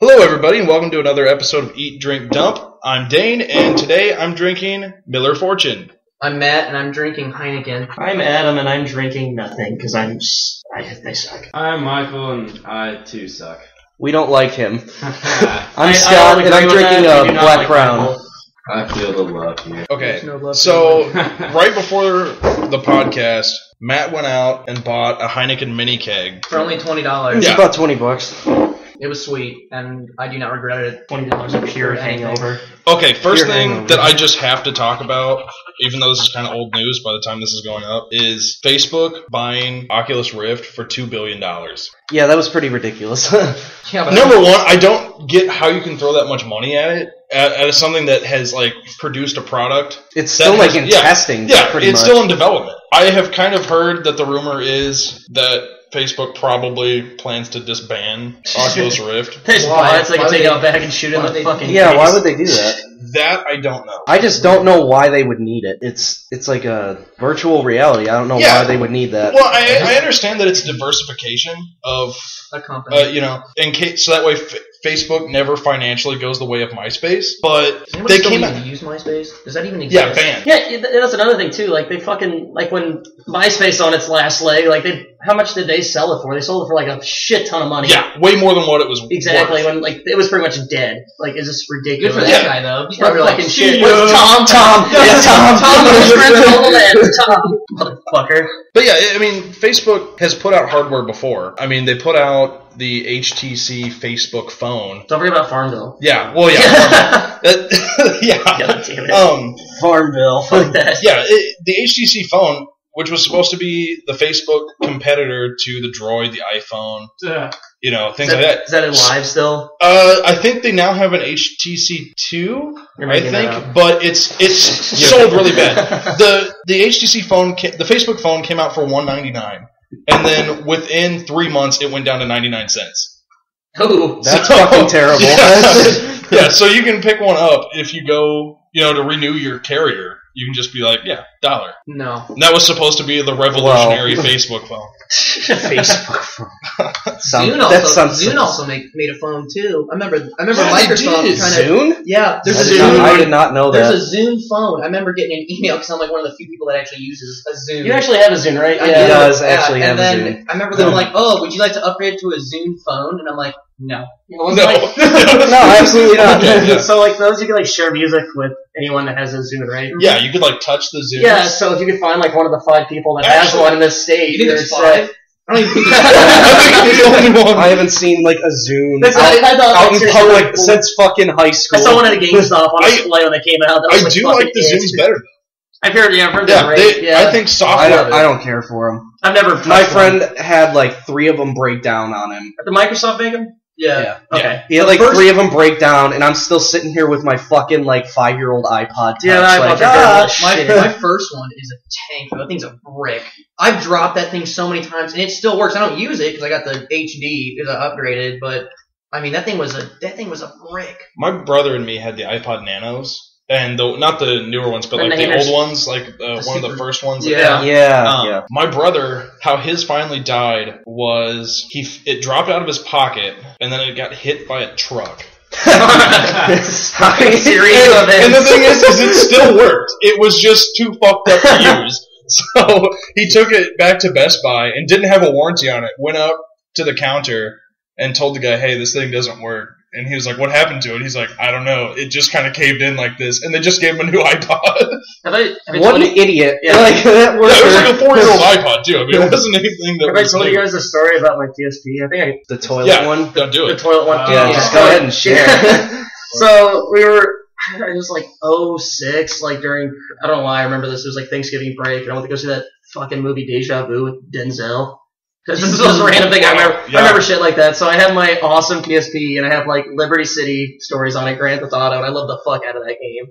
Hello, everybody, and welcome to another episode of Eat, Drink, Dump. I'm Dane, and today I'm drinking Miller Fortune. I'm Matt, and I'm drinking Heineken. I'm Adam, and I'm drinking nothing because they suck. I'm Michael, and I too suck. We don't like him. I'm Scott, and I'm drinking a Black Crown. I feel the love here. Okay, No love so right before the podcast, Matt went out and bought a Heineken mini keg. For only $20. It's Yeah. about $20. It was sweet, and I do not regret it. $20 of pure hangover. Okay, first Pure thing hangover. that I just have to talk about, even though this is kind of old news by the time this is going up, is Facebook buying Oculus Rift for $2 billion. Yeah, that was pretty ridiculous. Yeah, but Number one, I don't get how you can throw that much money at it, at something that has, like, produced a product. It's that still has- like in yeah, testing. Yeah, pretty it's much. still in development. I have kind of heard that the rumor is that Facebook probably plans to disband Oculus Rift. They just Why? buy it so they Why can would take they- it out back and shoot it in why the would they- fucking Yeah, face. why would they do that? That I don't know. I just don't know why they would need it. It's like a virtual reality. I don't know Yeah. why they would need that. Well, I understand that it's diversification of, a company. in case so that way Facebook never financially goes the way of MySpace. But Does anybody they still came even out, use MySpace? Does that even exist? yeah, banned. Yeah, that's another thing too. Like they fucking when MySpace on its last leg, how much did they sell it for? They sold it for like a shit ton of money. Yeah, way more than what it was Exactly. worth. When it was pretty much dead. Like it's just Good ridiculous. for that Yeah. guy, though. He's Yeah, probably like, fucking "See shit. ya." What's Tom? Yeah, Tom. Tom was friends all the land. Tom, motherfucker. But yeah, I mean, Facebook has put out hardware before. I mean, they put out the HTC Facebook phone. Don't forget about Farmville. Yeah, well, yeah. Yeah. God damn it. Farmville. Fuck that. Yeah, the HTC phone, which was supposed to be the Facebook competitor to the Droid, the iPhone, things like that. Is that in live still? I think they now have an HTC 2, You're I making that think, up. but it's sold really bad. The HTC phone, the Facebook phone came out for $199, and then within 3 months it went down to 99 cents. Ooh. That's So- fucking terrible. Yeah, so you can pick one up if you go, to renew your carrier. You can just be like, yeah, $1. No. And that was supposed to be the revolutionary Facebook phone. Facebook phone. Zune also made a phone too. I remember Yeah, they Microsoft did. trying to. Zune? Yeah, there's I a did not- Zune. I did not know that. There's a Zune phone. I remember getting an email because I'm like one of the few people that actually uses a Zune. You actually have a Zune, right? I He do. does actually and have a then Zune. I remember them like, "Oh, would you like to upgrade to a Zune phone?" And I'm like, "No." No. No, absolutely not. Yeah. So those you can share music with anyone that has a Zune, right? Yeah, you could touch the Zoom. Yeah, so if you could find one of the 5 people that has Actually, one in this state, You think there's it's, 5? I don't even think I think I'm the only one. I haven't seen a Zune That's out, I thought out in seriously, public like, since fucking high school. I saw one at a GameStop on I- display when they came out. That I was do fucking like the it. Zooms better. I've heard them Yeah, right? Yeah. I think software. I don't care for them. I've never. touched My one. friend had 3 of them break down on him. Did Microsoft make them? Yeah. Okay. He had The first- 3 of them break down, and I'm still sitting here with my fucking 5-year-old iPod Touch. Yeah, that iPod Touch. My first one is a tank. That thing's a brick. I've dropped that thing so many times, and it still works. I don't use it because I got the HD because I upgraded. But I mean, that thing was a brick. My brother and me had the iPod Nanos, and not the newer ones, but The the Nanos. old ones, one of the super- first ones. Yeah. Yeah. My brotder, how his finally died was it dropped out of his pocket, and then it got hit by a truck. Fucking series of And the events. thing is it still worked. It was just too fucked up to use. So he took it back to Best Buy and didn't have a warranty on it. Went up to the counter and told the guy, "Hey, this thing doesn't work." And he was like, "What happened to it?" He's like, "I don't know. It just kind of caved in like this." And they just gave him a new iPod. Have I What told an you, idiot. Yeah. That Yeah, it was like worked. a 4-year-old iPod too. I mean, it wasn't anything that have I was told you new. guys a story about my PSP? I think The toilet Yeah, one? don't do the it. toilet one. Yeah, just go ahead and share. So we were. It was 06, during, I don't know why I remember this, it was Thanksgiving break, and I went to go see that fucking movie Deja Vu with Denzel. Because this was a random thing, I remember Yeah. I remember shit like that. So I have my awesome PSP, and I have Liberty City stories on it, Grand Theft Auto, and I love the fuck out of that game.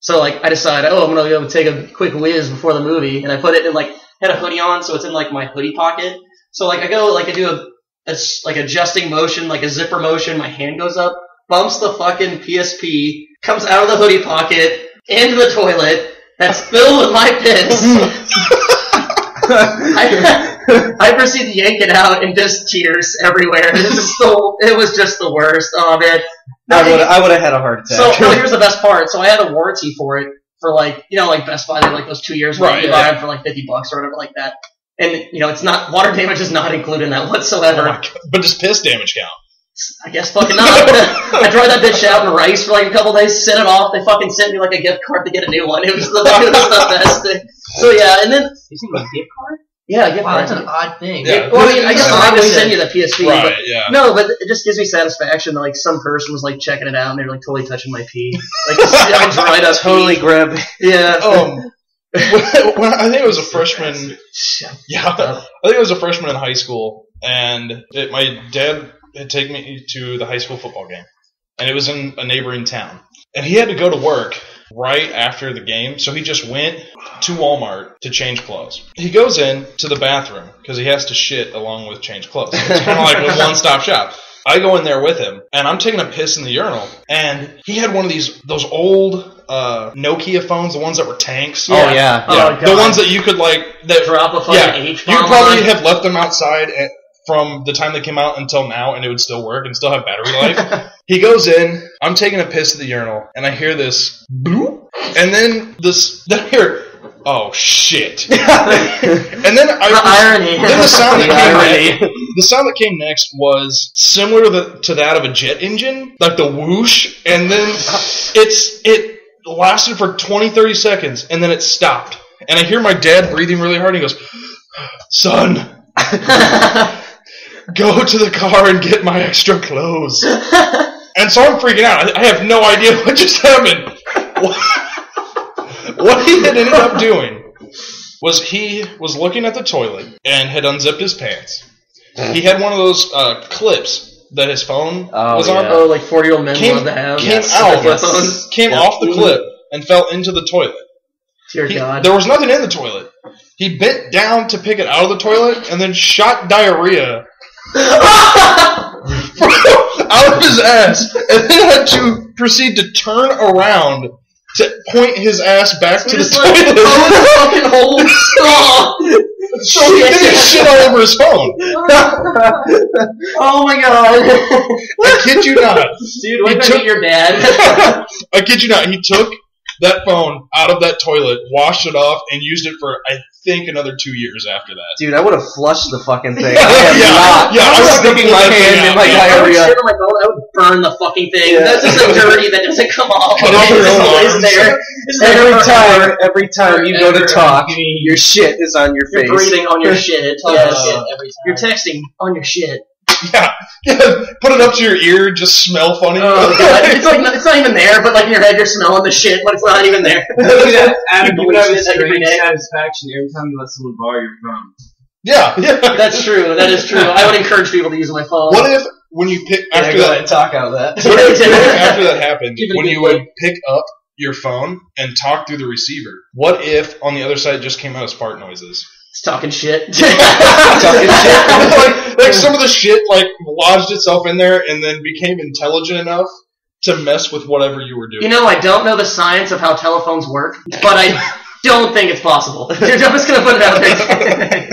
So I decided, I'm gonna go take a quick whiz before the movie, and I put it in had a hoodie on, so it's in my hoodie pocket. So I go, I do a adjusting motion, a zipper motion, my hand goes up, bumps the fucking PSP, comes out of the hoodie pocket, into the toilet, that's filled with my piss. I proceeded to yank it out and just tears everywhere. It was just the worst. Oh man. I would have had a heart attack. So here's the best part. So I had a warranty for it for like Best Buy, they like those 2 years where you buy them for like $50 or whatever like that. And it's not, water damage is not included in that whatsoever. But does piss damage count? I guess fucking not. I tried that bitch out in rice for like a couple days, sent it off. They fucking sent me like a gift card to get a new one. It was the best thing. So yeah, and then You seen a gift card? yeah, gift Wow, card. that's an odd thing. Yeah. Well, I mean, I guess That's I'm not an gonna odd send you way the PSP. Right, But yeah. no, but it just gives me satisfaction that like some person was like checking it out and they're like totally touching my pee. Like this is dried up Totally pee. grab. Yeah. When I think I was a freshman. Yeah, I think I was a freshman in high school, and my dad had taken me to the high school football game, and it was in a neighboring town, and he had to go to work right after the game, so he just went to Walmart to change clothes. He goes in to the bathroom because he has to shit along with change clothes. So it's kind of like a one-stop shop. I go in there with him, and I'm taking a piss in the urinal, and he had one of those old Nokia phones, the ones that were tanks. Oh, yeah. Oh, Yeah, God. the ones that you could Drop a fucking yeah, H-bomb you could probably on. have left them outside from the time they came out until now, and it would still work and still have battery life. He goes in, I'm taking a piss at the urinal, and I hear this bloop, and then I hear, oh shit. And then irony. Then the sound that The came next, the sound that came next was similar to that of a jet engine, like the whoosh, and then it lasted for 20-30 seconds, and then it stopped. And I hear my dad breathing really hard, and he goes, son, go to the car and get my extra clothes. And so I'm freaking out. I have no idea what just happened. What he had ended up doing was he was looking at the toilet and had unzipped his pants. He had one of those clips that his phone was on. Oh, like 40-year-old men love to have. Came off the clip and fell into the toilet. Dear God. There was nothing in the toilet. He bent down to pick it out of the toilet and then shot diarrhea out of his ass, and then had to proceed to turn around to point his ass back to the toilet. Fucking old straw. So he didn't shit all over his phone. Oh my God. I kid you not. Dude, wait till I meet your dad. I kid you not. He took that phone out of that toilet, washed it off, and used it for, I think, another 2 years after that. Dude, I would have flushed the fucking thing. I was sticking my hand in my I would diarrhea. shit on my phone, I would burn the fucking thing. Yeah. That's just so dirty that doesn't come off. Cut off your It's own always arms. there. It's there forever. Every time you go to talk, your shit is on your face. You're breathing on your shit. Yes. Yes. Every time. You're texting on your shit. Yeah. Put it up to your ear, just smell funny. Oh God, it's not even there, but like in your head you're smelling the shit, but it's not even there. Adam, you would have a Every strange day. satisfaction every time you let someone borrow your phone. Yeah. That's true. That is true. I would encourage people to use my phone. What if when you pick after that talk out of that. what if after that happened, Keep it when good you would pick up your phone and talk through the receiver, what if on the other side just came out as fart noises? It's talking shit. Talking shit. like some of the shit like lodged itself in there and then became intelligent enough to mess with whatever you were doing. You know, I don't know the science of how telephones work, but I don't think it's possible. I'm just gonna put it out there.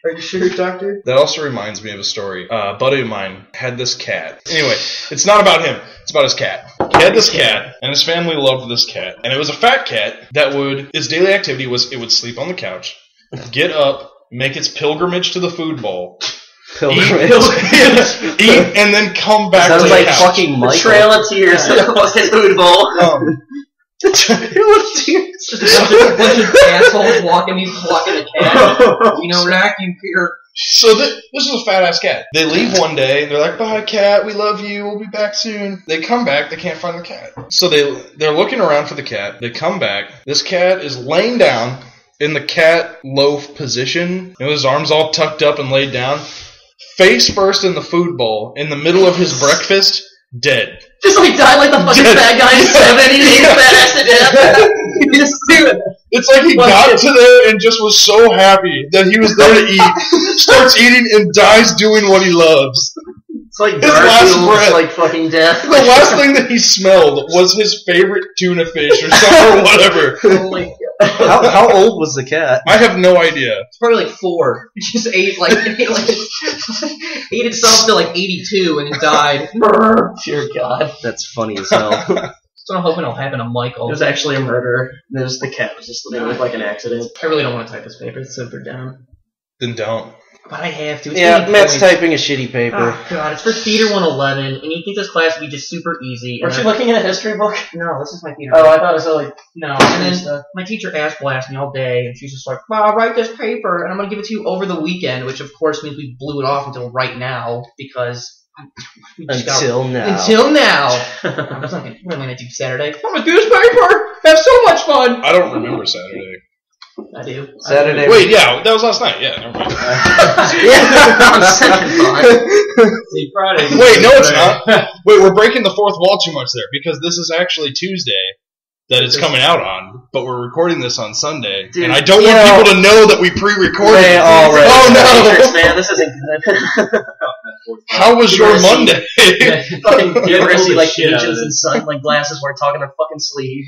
Are you sure, Doctor? That also reminds me of a story. A buddy of mine had this cat. Anyway, it's not about him. It's about his cat. He had this cat, and his family loved this cat. And it was a fat cat that its daily activity was it would sleep on the couch, get up, make its pilgrimage to the food bowl, Pilgrimage. eat, and then come back Sounds to like the couch. fucking The Michael. Trail of Tears to the fucking food bowl. Just a bunch of assholes walking the cat. You know, vacuum cleaner. So this is a fat ass cat. They leave one day and they're like, "Bye, cat. We love you. We'll be back soon." They come back. They can't find the cat. So they're looking around for the cat. They come back. This cat is laying down in the cat loaf position. You know, his arms all tucked up and laid down, face first in the food bowl in the middle of his breakfast, dead. Just like died like the fucking bad guy in 7, he ate his fat ass to death. He just dude. It's like he got to there and just was so happy that he was there to eat. Starts eating and dies doing what he loves. It's like His last Garfield's breath. like fucking death. The last thing that he smelled was his favorite tuna fish or something or whatever. Oh my God. How old was the cat? I have no idea. It's probably like 4. It just ate itself to like 82 and it died. Dear God. That's funny as hell. So I'm hoping it'll happen to Michael. It was actually a murder. The cat was just living with like an accident. I really don't want to type this paper. It's super down. Then don't. But I have to. It's Yeah, gonna be Matt's points. typing a shitty paper. Oh, God, it's for Theater 111, and you think this class would be just super easy. Weren't you looking at a history book? No, this is my theater. Oh, I thought it was like... No, and then my teacher ass blasted me all day, and she's just like, "Wow, write this paper, and I'm gonna give it to you over the weekend," which of course means we blew it off until right now because we just Until now. Until now. I was like, what am I gonna do Saturday? I'm gonna do this paper. Have so much fun. I don't remember Saturday. I do. Saturday. Wait, yeah, that was last night. Yeah, never mind. On second thought. See, Friday. Wait, no, it's not. Wait, we're breaking the fourth wall too much there because this is actually Tuesday that it's coming out on, but we're recording this on Sunday, Dude, and I don't want people to know that we pre-recorded. Ray already. Oh no! Matrix, man, this isn't good. How was your Monday? Fucking Yeah, University, holy like shit out of agents it. and sun, like glasses weren't talking their fucking sleeve.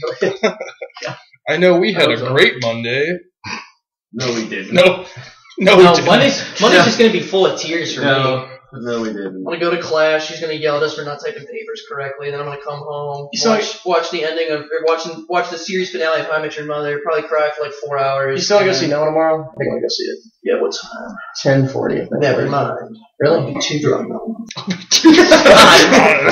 I know we had a great Monday. No, we didn't. No, we No, didn't. Monday's just gonna be full of tears for me. No, we didn't. I'm gonna go to class. She's gonna yell at us for not typing papers correctly. Then I'm gonna come home, You still- watch the ending of, or watch the series finale of How I Met Your Mother. Probably cry for like 4 hours. You still wanna go see Noah tomorrow? I think I'm gonna go see it. Yeah, what time? 10:40. Never mind. Really? Be too drunk.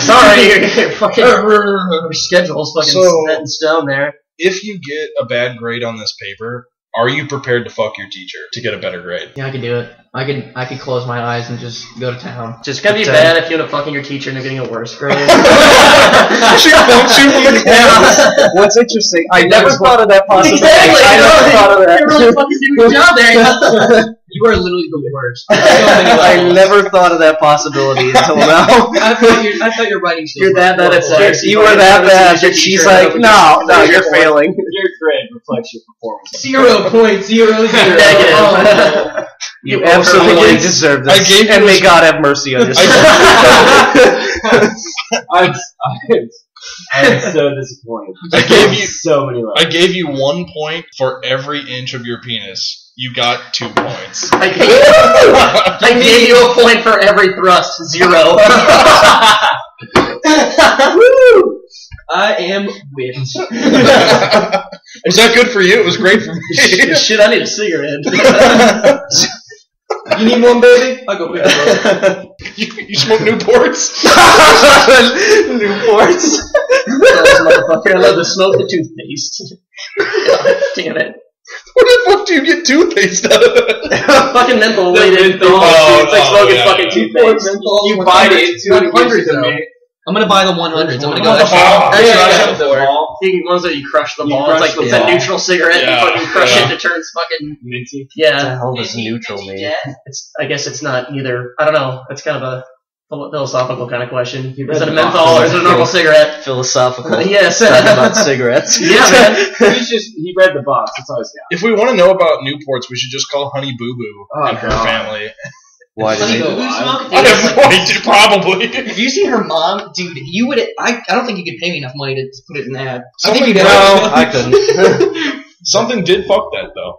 Sorry, your fucking your schedule's fucking So- set in stone there. If you get a bad grade on this paper, are you prepared to fuck your teacher to get a better grade? Yeah, I can do it. I could close my eyes and just go to town. It's gonna be pretend. bad if you end up fucking your teacher and you're getting a worse grade. She wants you from the class. What's interesting, I never thought of that possibility. Exactly. I never thought of that. You're really fucking doing a good job there. You are literally the worst. I never thought of that possibility until now. I thought your writing skills You're that bad at sex. You were that bad that she's like, no, you're failing. Your grade reflects your performance. 0.00. Negative. You absolutely Perfect. deserve I this. gave you And a- may God have mercy on your soul. I'm so disappointed. I gave you- so many I gave you 1 point for every inch of your penis. You got 2 points. I gave you a point for every thrust. 0. I am whipped. Was that good for you? It was great for me. Shit, I need a cigarette. You need one, baby? I'll go pick it up. You smoke Newports? Newports. Motherfucker, I love to smoke the toothpaste. God damn it. What the fuck do you get toothpaste out of it? Fucking menthol weighted. menthol. It's like smoking yeah, fucking yeah. toothpaste. You bite it into it and gives it to 100s, me. I'm gonna buy the 100s. I'm gonna Oh, go extra. yeah, extra yeah. for it. The ones that you crush the You ball. It's crush like the it's a ball. neutral cigarette. Yeah, You fucking crush yeah. it and it turns fucking Minty. What the yeah. hell does neutral mean? Yeah. I guess it's not either. I don't know. It's kind of a philosophical kind of question. You Is read it a the box. menthol or is it a normal cigarette? Philosophical. Yes. Talking about cigarettes. Yeah, man. He read the box. That's all he's got. If we want to know about Newports, we should just call Honey Boo Boo Oh, and her God. family. Why did Honey he? Boo Boo smoke? I have no idea, probably. If you see her mom, dude, you would. I don't think you could pay me enough money to put it in that. I Something think you No, I couldn't. Something did fuck that, though.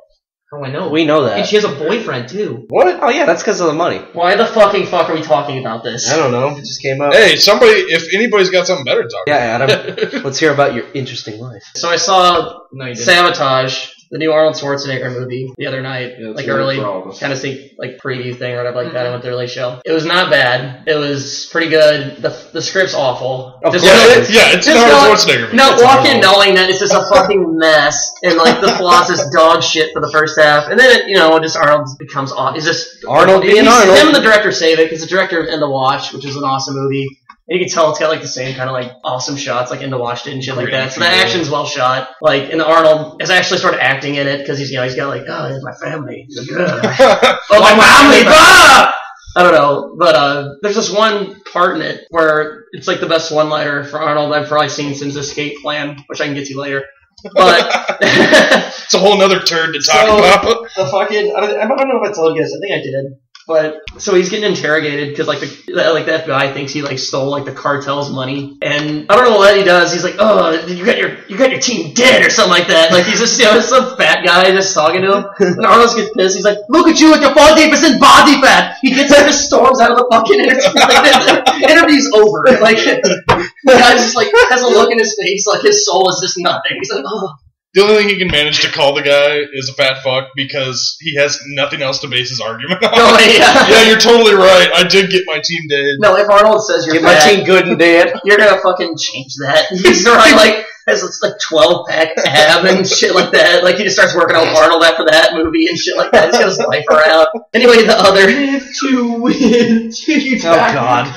Oh, I know. We know And that. she has a boyfriend too. What? Oh yeah, that's because of the money. Why the fucking fuck are we talking about this? I don't know. It just came up. Hey, somebody, if anybody's got something better to talk Yeah, Adam. about. Let's hear about your interesting life. So I saw No, you didn't. Sabotage, the new Arnold Schwarzenegger movie, the other night, Yeah, it's like really early, problem. kind of like preview thing or whatever like that. I went to the early show. It was not bad. It was pretty good. The script's awful. Of Just Yeah, go- it's an Just Arnold go- Schwarzenegger movie. No, It's walk in normal. knowing that it's just a fucking mess, and like the plot's is dog shit for the first half, and then just Arnold becomes off. Is just Arnold being he's- Arnold. Him and the director save it because the director of End of Watch, which is an awesome movie. And you can tell it's got like the same kind of like awesome shots like End of Watch did and shit like that. So the Gritty, action's well shot. Like, and Arnold has actually started acting in it because he's got like, oh, here's my family. He's like, oh, my family, bah! I don't know, but there's this one part in it where it's like the best one-liner for Arnold I've probably seen since Escape Plan, which I can get to later. But It's a whole nother turd to talk So- about. the fucking I don't know if I told you guys. I think I did. But so he's getting interrogated because like the FBI thinks he like stole like the cartel's money, and I don't know what he does. He's like, oh, you got your team dead or something like that. Like he's just some fat guy just talking to him, and Arnold gets pissed. He's like, look at you with your 40% body fat. He gets up and storms out of the fucking interview. Like, the interview's over. Like the guy just like has a look in his face, like his soul is just nothing. He's like, oh. The only thing he can manage to call the guy is a fat fuck because he has nothing else to base his argument on. Oh, yeah. Yeah, you're totally right. I did get my team dead. No, if Arnold says you're Get my fat, team good and dead. you're gonna fucking change that. He's right, like has like 12-pack ab and shit like that. Like he just starts working out Arnold after that movie and shit like that. He's got his life around. Anyway, the other Oh God.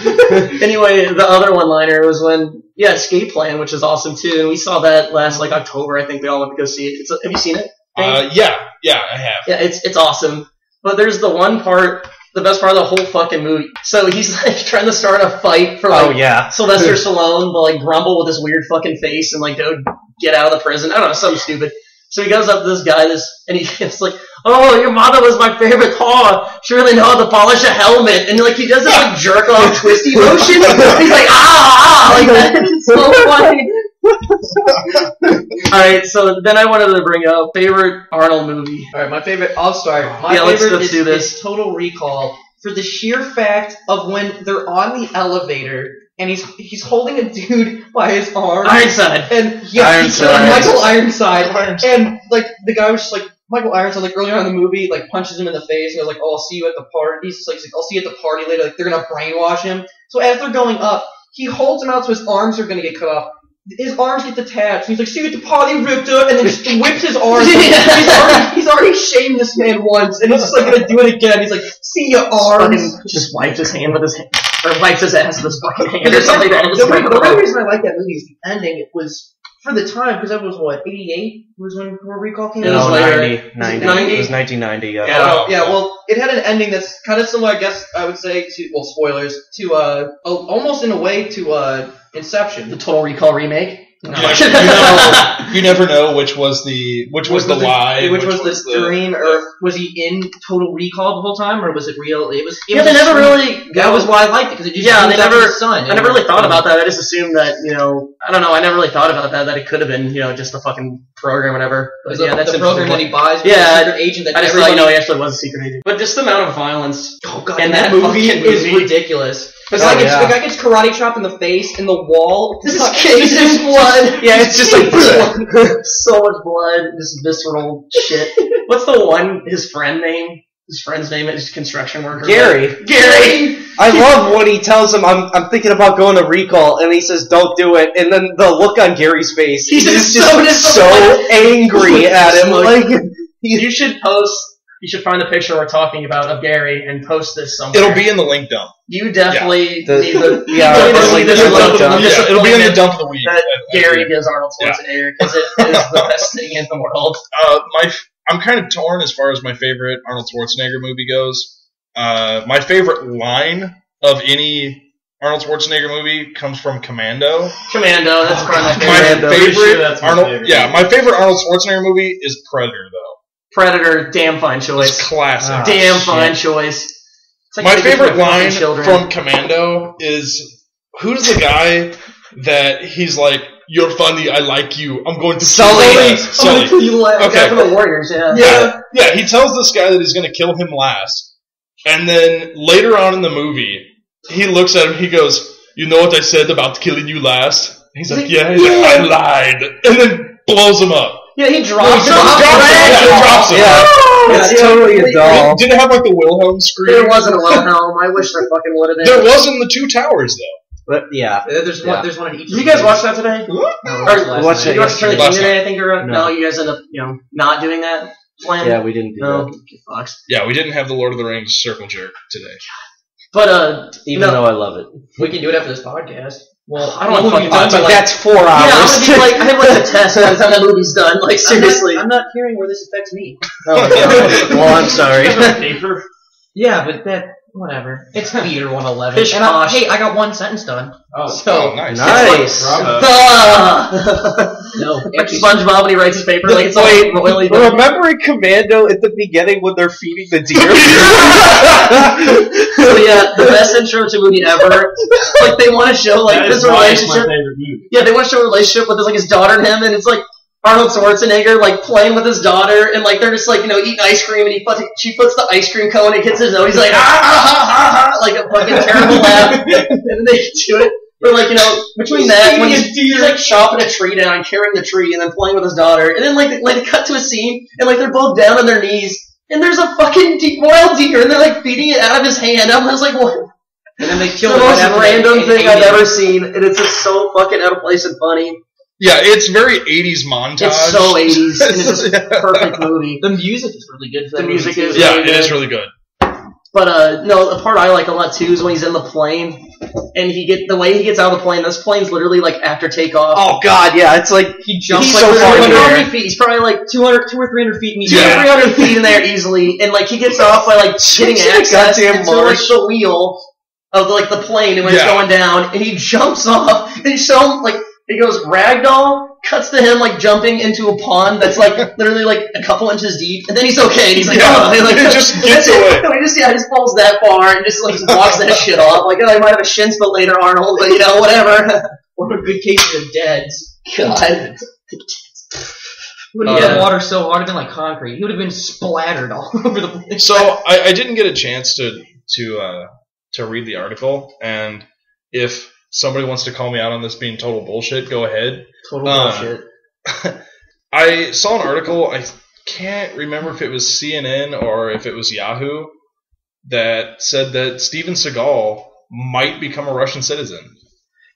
Anyway, the other one-liner was when Escape Plan, which is awesome too, and we saw that last like October. I think we all went to go see it. Have you seen it? Yeah, I have. Yeah, it's awesome. But there's the one part, the best part of the whole fucking movie. So he's like trying to start a fight for like Sylvester Stallone, but like Grumble with this weird fucking face and like dude get out of the prison. I don't know, something stupid. So he goes up to this guy, and he's like, "Oh, your mother was my favorite whore. She really know how to polish a helmet." And like he does this like jerk off twisty motion. He's like, like that. It's so funny. Alright, so then I wanted to bring up favorite Arnold movie. Alright, my favorite. I'll start. My favorite let's do this. is Total Recall for the sheer fact of when they're on the elevator. And he's holding a dude by his arm. Ironside. And Ironside. Michael Ironside. And like the guy was just like Michael Ironside, like earlier on in the movie, like punches him in the face and goes like, "Oh, I'll see you at the party." He's like, "I'll see you at the party later." Like they're gonna brainwash him. So as they're going up, he holds him out so his arms are gonna get cut off. His arms get detached. And he's like, "See you at the party, Richter," and then just whips his arms. He's already shamed this man once, and he's just like gonna do it again. He's like, "See your arms." Just wipes his hand with his hand. Or wipes his ass with his fucking hand or something like that. The real reason I like that movie is the ending. It was, for the time, because that was, 88? Was when Total Recall came out? No, later. 90. 90? It was 1990, yeah. Well, it had an ending that's kind of similar, I guess, I would say, to, well, spoilers, to, almost in a way to, Inception. The Total Recall remake. You never know which was the lie, which was the dream, or was he in Total Recall the whole time, or was it real? It was. They never really. That was why I liked it because it just they never. His son, I never really thought about that. I just assumed that I don't know. I never really thought about that it could have been just a fucking program or whatever. But that's the program that he buys. Yeah, secret agent. That I just thought he actually was a secret agent. But just the amount of violence. Oh god, and that movie is ridiculous. The guy gets karate chopped in the face, in the wall. This is blood. Yeah, it's just like so much blood, just visceral shit. What's the one? His friend's name is construction worker. Gary. I love when he tells him, I'm thinking about going to Recall, and he says, "Don't do it." And then the look on Gary's face, he's just so angry at him. Like you should find the picture we're talking about of Gary and post this somewhere. It'll be in the link dump. You definitely need It'll be in the dump of the week. That Gary gives Arnold Schwarzenegger because it is the best thing in the world. I'm kind of torn as far as my favorite Arnold Schwarzenegger movie goes. My favorite line of any Arnold Schwarzenegger movie comes from Commando. That's probably my favorite Arnold Schwarzenegger movie is Predator, though. Predator, damn fine choice. It's classic. Fine choice. Like my favorite line from Commando is, who's the guy that he's like, "You're funny, I like you, I'm going to Sully. Okay. For the Warriors, yeah. He tells this guy that he's going to kill him last, and then later on in the movie, he looks at him, he goes, "You know what I said about killing you last?" He's like, "Yeah." He's like, "I lied," and then blows him up. Yeah, he drops him. Drops him. Yeah. It's totally a doll. Did it have like the Wilhelm scream? There wasn't a Wilhelm. I wish there fucking would have been. There was in the Two Towers, though. But yeah. There's one in each. Did you guys watch that today? No, watch it. You watched Charlie King today, I think, or no, you guys ended up, not doing that plan? Yeah, we didn't do that. Fucks. Yeah, we didn't have the Lord of the Rings circle jerk today. But, even though I love it. We can do it after this podcast. Well, I don't know but that's 4 hours. Yeah, I have like a test by the time that movie's done. Like, seriously. I'm not hearing where this affects me. Oh, well, I'm sorry. Yeah, but Whatever. It's Theater 111. Pish And posh. hey, I got one sentence done. Oh, nice. Nice. No, Like SpongeBob when he writes his paper, like it's all Wait, royally done. remember in Commando at the beginning when they're feeding the deer? So yeah, the best intro to a movie ever. Like they want to show like That this is why it's my relationship. favorite movie. Yeah, they want to show a relationship with his, like his daughter and him, and it's like Arnold Schwarzenegger like playing with his daughter, and like they're just like eating ice cream, and she puts the ice cream cone, and it hits his nose. He's like like a fucking terrible laugh, and then they do it. But like between that when he's like chopping a tree down, carrying the tree, and then playing with his daughter, and then like they cut to a scene, and like they're both down on their knees, and there's a fucking wild deer, and they're like feeding it out of his hand. I was like, what? And then they It's kill the it most right after random they thing I've ever seen, and it's just so fucking out of place and funny. Yeah, it's very 80s montage. It's so 80s, and it's just a perfect movie. The music is really good for that The music movie, is too. Yeah, really it is good. really good. But no, the part I like a lot too is when he's in the plane, and the way he gets out of the plane. This plane's literally like after takeoff. Oh God, yeah, it's like He jumps He's like so far in 300 the how air. many feet? He's probably like 200 or 300 feet in the Yeah. air. 300 feet in there easily, and like he gets off by like getting Such a access goddamn into like march. the wheel of like the plane, and when it's Yeah. going down, and he jumps off, and he's so like he goes ragdoll, cuts to him like jumping into a pond that's like literally like a couple inches deep, and then he's okay, and he's like, Yeah. oh, and, like It just that's gets it. away. No, he just falls that far and just like walks that shit off. Like, oh, I might have a shin split later, Arnold, but whatever. Or a good case of deads. God. He would have hit the water so hard, it'd been like concrete. He would have been splattered all over the place. So I didn't get a chance to read the article, and if somebody wants to call me out on this being total bullshit, go ahead. Total bullshit. I saw an article, I can't remember if it was CNN or if it was Yahoo, that said that Steven Seagal might become a Russian citizen.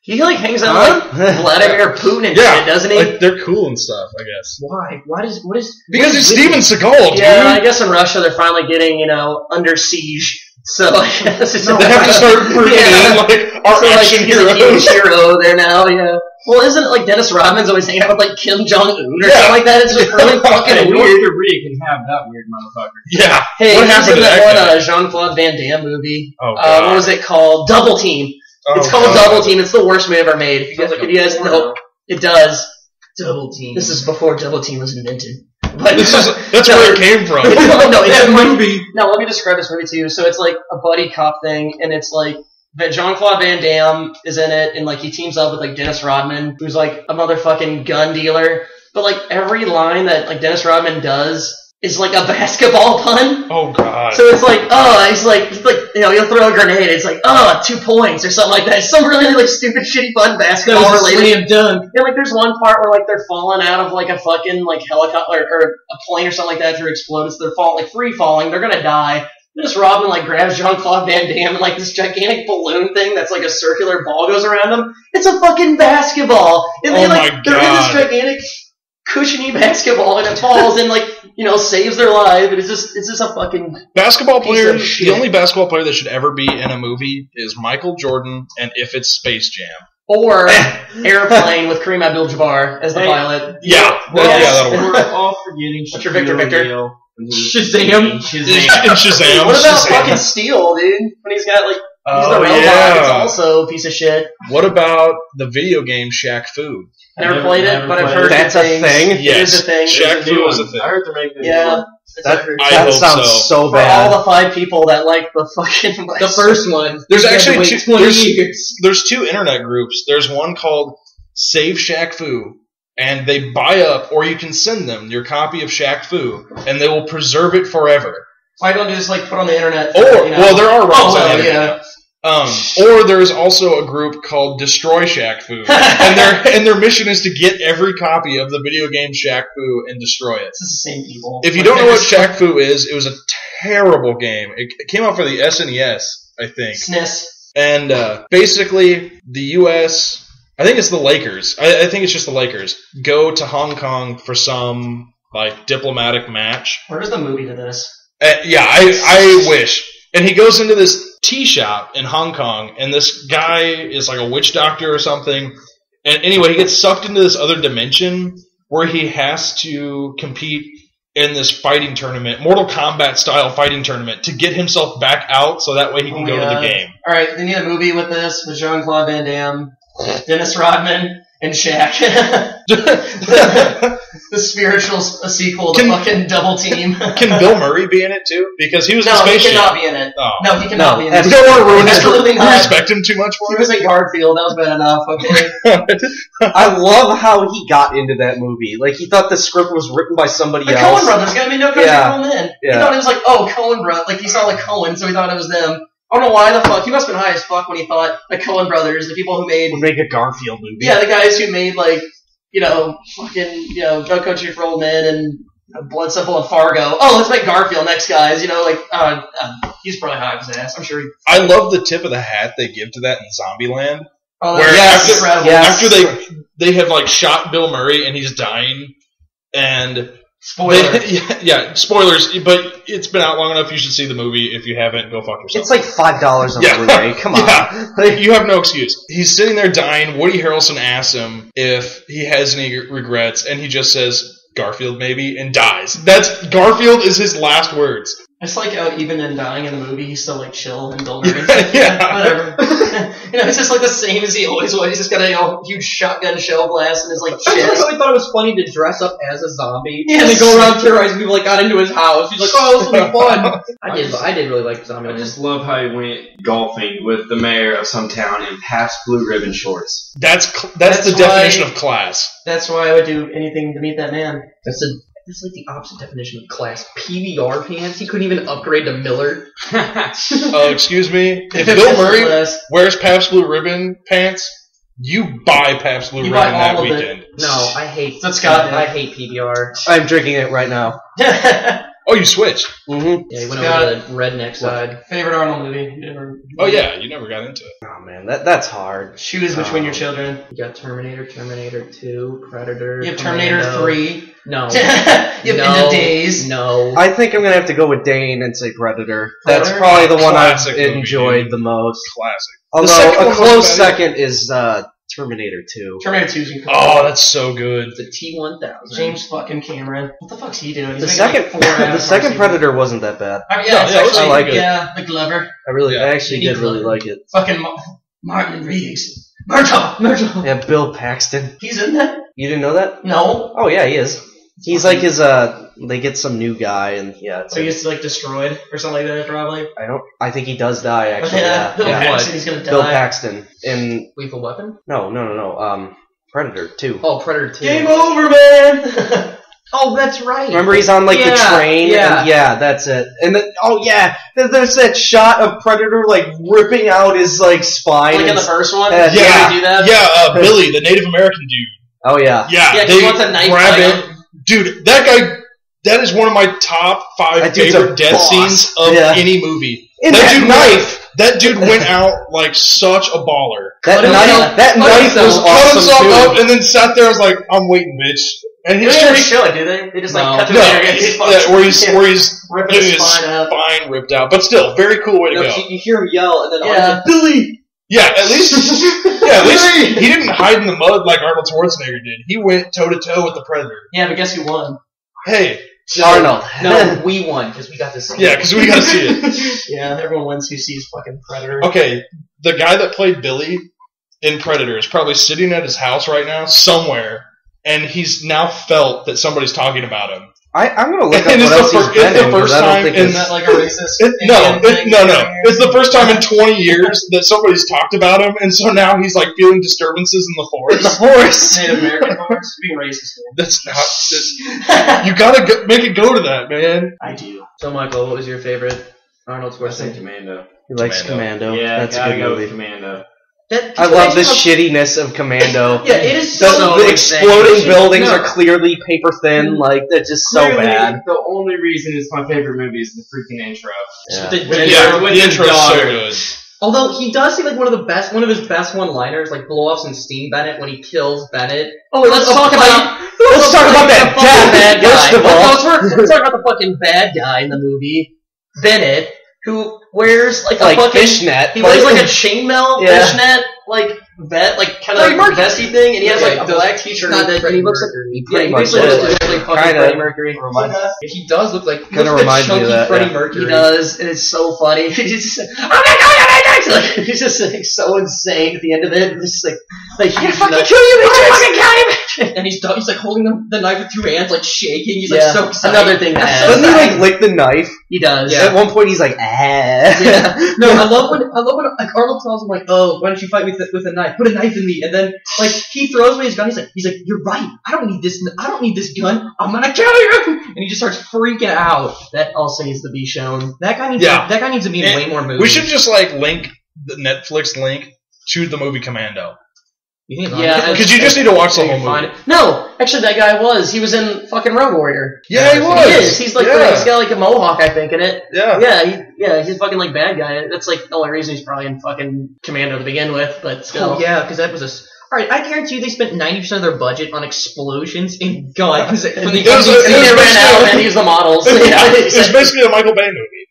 He like hangs out with like Vladimir Putin and Yeah, shit, doesn't he? like they're cool and stuff, I guess. Why? What is? Because what it's is Steven with Seagal, dude. Yeah, I guess in Russia they're finally getting, under siege. So I guess it's They have to start bringing in like our so, like, action he's a heroes. huge hero there now, yeah. Well, isn't it like Dennis Rodman's always hanging out with like Kim Jong Un or Yeah. something like that? It's just really Hey, fucking North weird. Korea can have that weird motherfucker. Yeah. Hey, What he's happened in to that that one guy? Jean-Claude Van Damme movie? Oh, What God. was it called? Double Team. It's Oh, called God. Double Team. It's the worst movie ever made. If you guys know, it does. Double Team? This is before Double Team was invented. But That's no, where it came from. no, it's That like, movie. no, let me describe this movie to you. So it's like a buddy cop thing, and it's like Jean-Claude Van Damme is in it, and like he teams up with like Dennis Rodman, who's like a motherfucking gun dealer. But like every line that like Dennis Rodman does is like a basketball pun. Oh, God. So it's like, oh, he's like, he'll throw a grenade. It's like, oh, 2 points or something like that. It's some really like stupid, shitty, fun basketball That was a related. slam dunk. And like, there's one part where like they're falling out of like a fucking like helicopter or a plane or something like that through exploding. So they're like free falling. They're gonna die. Dennis Rodman like grabs Jean-Claude Van Damme and like this gigantic balloon thing that's like a circular ball goes around them. It's a fucking basketball. And they Oh like my they're in this God. gigantic cushiony basketball and it falls and like saves their life. And it's just a fucking Basketball piece player, of shit. the only basketball player that should ever be in a movie is Michael Jordan, and if it's Space Jam. or Airplane with Kareem Abdul-Jabbar as the Hey. pilot. Yeah, Well, that'll we're work. all forgetting What's your Victor, Victor? O'Neal when he- Shazam. Shazam. In Shazam. What about Shazam. fucking Steel, dude? When he's got like he's Oh, the robot. yeah. It's also a piece of shit. What about the video game Shaq Fu? I never Never- played it, never but I've played heard it. That's good a things. thing? It is Yes. a thing. Shaq There's a new Fu is a one. thing. I heard they're making a new Yeah. one. It's That, a- I that hope sounds so. so for all bad. the 5 people that like the fucking The first one. There's You had to actually wait two- 20 there's- years. There's 2 internet groups. There's one called Save Shaq Fu, and they buy up, or you can send them your copy of Shaq Fu, and they will preserve it forever. Why don't you just like put on the internet? Or, well, there are ROMs Oh, on well, the internet. yeah. Or there's also a group called Destroy Shaq Fu, and their mission is to get every copy of the video game Shaq Fu and destroy it. It's the same people. If you don't know what Shaq Fu is, it was a terrible game. It came out for the SNES, I think. SNES. And basically, the U.S., I think it's the Lakers. I think it's just the Lakers. Go to Hong Kong for some like diplomatic match. Where's the movie to this? Yeah, I wish. And he goes into this tea shop in Hong Kong, and this guy is like a witch doctor or something. And anyway, he gets sucked into this other dimension where he has to compete in this fighting tournament, Mortal Kombat style fighting tournament, to get himself back out so that way he can go to the game. All right, they need a movie with this with Jean-Claude Van Damme, Dennis Rodman, and Shaq. The spiritual sequel to fucking Double Team. Can Bill Murray be in it too? Because he was in No, he Spaceship. cannot be in it. Oh. No, he cannot be in it. You don't want to ruin it. Absolutely You not. respect him too much for He it? was in Garfield. That was bad enough. Okay. I love how he got into that movie. Like, he thought the script was written by somebody The else. Coen brothers. Gotta be no country for old men. He Yeah. thought it was like, oh, Coen brothers. Like he saw like Coen, so he thought it was them. I don't know why the fuck. He must have been high as fuck when he thought the Coen brothers, the people who made, Would make a Garfield movie. yeah, the guys who made like, fucking, No Country for Old Men and Blood Simple and Fargo. Oh, let's make Garfield next, guys. He's probably high off his ass. I'm sure. I love the tip of the hat they give to that in Zombieland. Oh, Where that's after- incredible. Yes. After they have like shot Bill Murray and he's dying, and Spoiler. yeah, spoilers. But it's been out long enough. You should see the movie. If you haven't, go fuck yourself. It's like $5 on Yeah. Blu-ray. Come on. Yeah. You have no excuse. He's sitting there dying. Woody Harrelson asks him if he has any regrets, and he just says Garfield maybe, and dies. That's Garfield is his last words. I just like how even in dying in the movie, he's still like chill and Bill Murray. Yeah. Whatever. It's just like the same as he always was. He's just got a huge shotgun shell blast in his like I chest. really thought it was funny to dress up as a zombie Yes. and then go around terrorizing people. Like got into his house. He's like, "Oh, this will be fun." I did really like I Zombie. just love how he went golfing with the mayor of some town in Pabst Blue Ribbon shorts. That's the That's definition why- of class. That's why I would do anything to meet that man. That's like the opposite definition of class. PBR pants. He couldn't even upgrade to Miller. Excuse me. If Bill Business Murray class. wears Pabst Blue Ribbon pants, you buy Pabst Blue You Ribbon buy that all of it. weekend. No, I hate. That's Scott did. I hate PBR. I'm drinking it right now. Oh, you switched. Mm-hmm. Yeah, he went Scott- over to the redneck side. Favorite Arnold movie? You never- Oh yeah, you never got into it. Oh, man. That's hard. Choose between your children. You got Terminator, Terminator 2, Predator. You have Terminator Commando. 3. No. You have End of Days. No. I think I'm going to have to go with Dane and say Predator. That's Predator? probably the one I've Classic movie, enjoyed dude. the most. Classic. Although second one a was close better. second is Terminator 2. Terminator 2's incredible. Oh, that's so good. The T-1000. James fucking Cameron. What the fuck's he doing? He's The making, second, like, 4 the Avatar second sequels. Predator wasn't that bad. Yeah, No, it's yeah, it was actually, I like it. Yeah, the Glover. I actually Yeah. did really like it. Fucking Martin and Riggs. Myrtle. Yeah, Bill Paxton. He's in that? You didn't know that? No. Oh yeah, he is. He's like his they get some new guy and yeah, it's So he gets like destroyed or something like that, probably. I think he does die actually. Yeah, Bill yeah. Paxton, he's gonna die. Bill Paxton in Lethal Weapon? no. Predator 2. Oh, Predator 2. Game over, man. Oh, that's right. Remember he's on like the Yeah, train yeah. and yeah, that's it. And then there's that shot of Predator like ripping out his like spine. Like in and the first one? Yeah. Did they do that? Yeah, Billy, the Native American dude. oh yeah. Yeah, Yeah, 'cause they he wants a knife grab fight it. Dude, that guy, that is one of my top 5 That dude's favorite a death boss. scenes of Yeah. any movie. In That dude went out like such a baller. That Cut himself- that cut knife was himself- Cut awesome himself too. up and then sat there and was like, I'm waiting, bitch. And They he's don't even just show it, do they? They just like No. cut to no, the and he's where he's ripping getting his spine out. spine ripped out. But still, very cool way to No, go. 'cause you hear him yell, and then Yeah. Arnold's like, Billy! Yeah, at least he didn't hide in the mud like Arnold Schwarzenegger did. He went toe to toe with the Predator. Yeah, but guess who won? Hey, Arnold. No, we won, because we got to see yeah, it. because we got to see it. Yeah, everyone wins who sees fucking Predator. Okay, the guy that played Billy in Predator is probably sitting at his house right now somewhere, and he's now felt that somebody's talking about him. I'm gonna look up And what else he's been in, 'cause I don't think Isn't it's- that like a racist No, Indian thing? It's the first time in 20 years that somebody's talked about him, and so now he's like feeling disturbances in the in the forest. forest. Native American force? Being racist. That's not. You gotta make it go to that, man. I do. So, Michael, what was your favorite Arnold I say Schwarzenegger? Commando. He likes Commando. Yeah, That's a gotta good go movie. with Commando. I love the shittiness of Commando. Yeah, it is The, so the insane. exploding buildings No. are clearly paper thin. Like that's just so Clearly, bad. The only reason it's my favorite movie is the freaking intro. Yeah. The intro's so good. Although he does seem like one of his best one-liners, like blow off some steam Bennett when he kills Bennett. Oh, let's talk about that bad death, first guy. of all. Let's talk about the fucking bad guy in the movie, Bennett, who wears like a Like fucking fishnet. He wears like a chainmail Yeah. fishnet. Like vet, like kind Freddie of Mercury. vesty thing, and he has Yeah, like he a does. black t-shirt Not that Freddie he looks like. Mercury. Yeah, he much basically does. looks like fucking Kinda Freddie Mercury. He does look like he Kinda looks like reminds me of chunky that, Freddie yeah. Mercury. He does, and it's so funny. He's just like, oh my god, like, he's just like so insane at the end of it. It's just like I'm gonna huge fucking nuts. kill you, I'm gonna bitches! fucking kill you, And he's like holding the knife with two hands, like shaking. He's Yeah, like so excited. another thing to add. Doesn't he like lick the knife? He does. At one point, he's like, ah. Yeah. No, I love when like Arnold tells him like, oh, why don't you fight with a knife? Put a knife in me, and then like he throws away his gun. He's like, you're right. I don't need this gun. I'm gonna kill you. And he just starts freaking out. That also needs to be shown. That guy needs to be in And way more movies. We should just like link the Netflix link to the movie Commando. You think it's on Yeah, Netflix? Because you just need to watch the whole Find movie. it. No, actually, that guy was. He was in fucking Road Warrior. Yeah, he was. He is. He's like, he's got like a mohawk, I think, in it. Yeah. He's fucking like bad guy. That's like the only reason he's probably in fucking Commando to begin with, but still. Oh yeah, because that was Alright, I guarantee you they spent 90% of their budget on explosions and guns. And they ran out and used the models. It's basically a Michael Bay movie.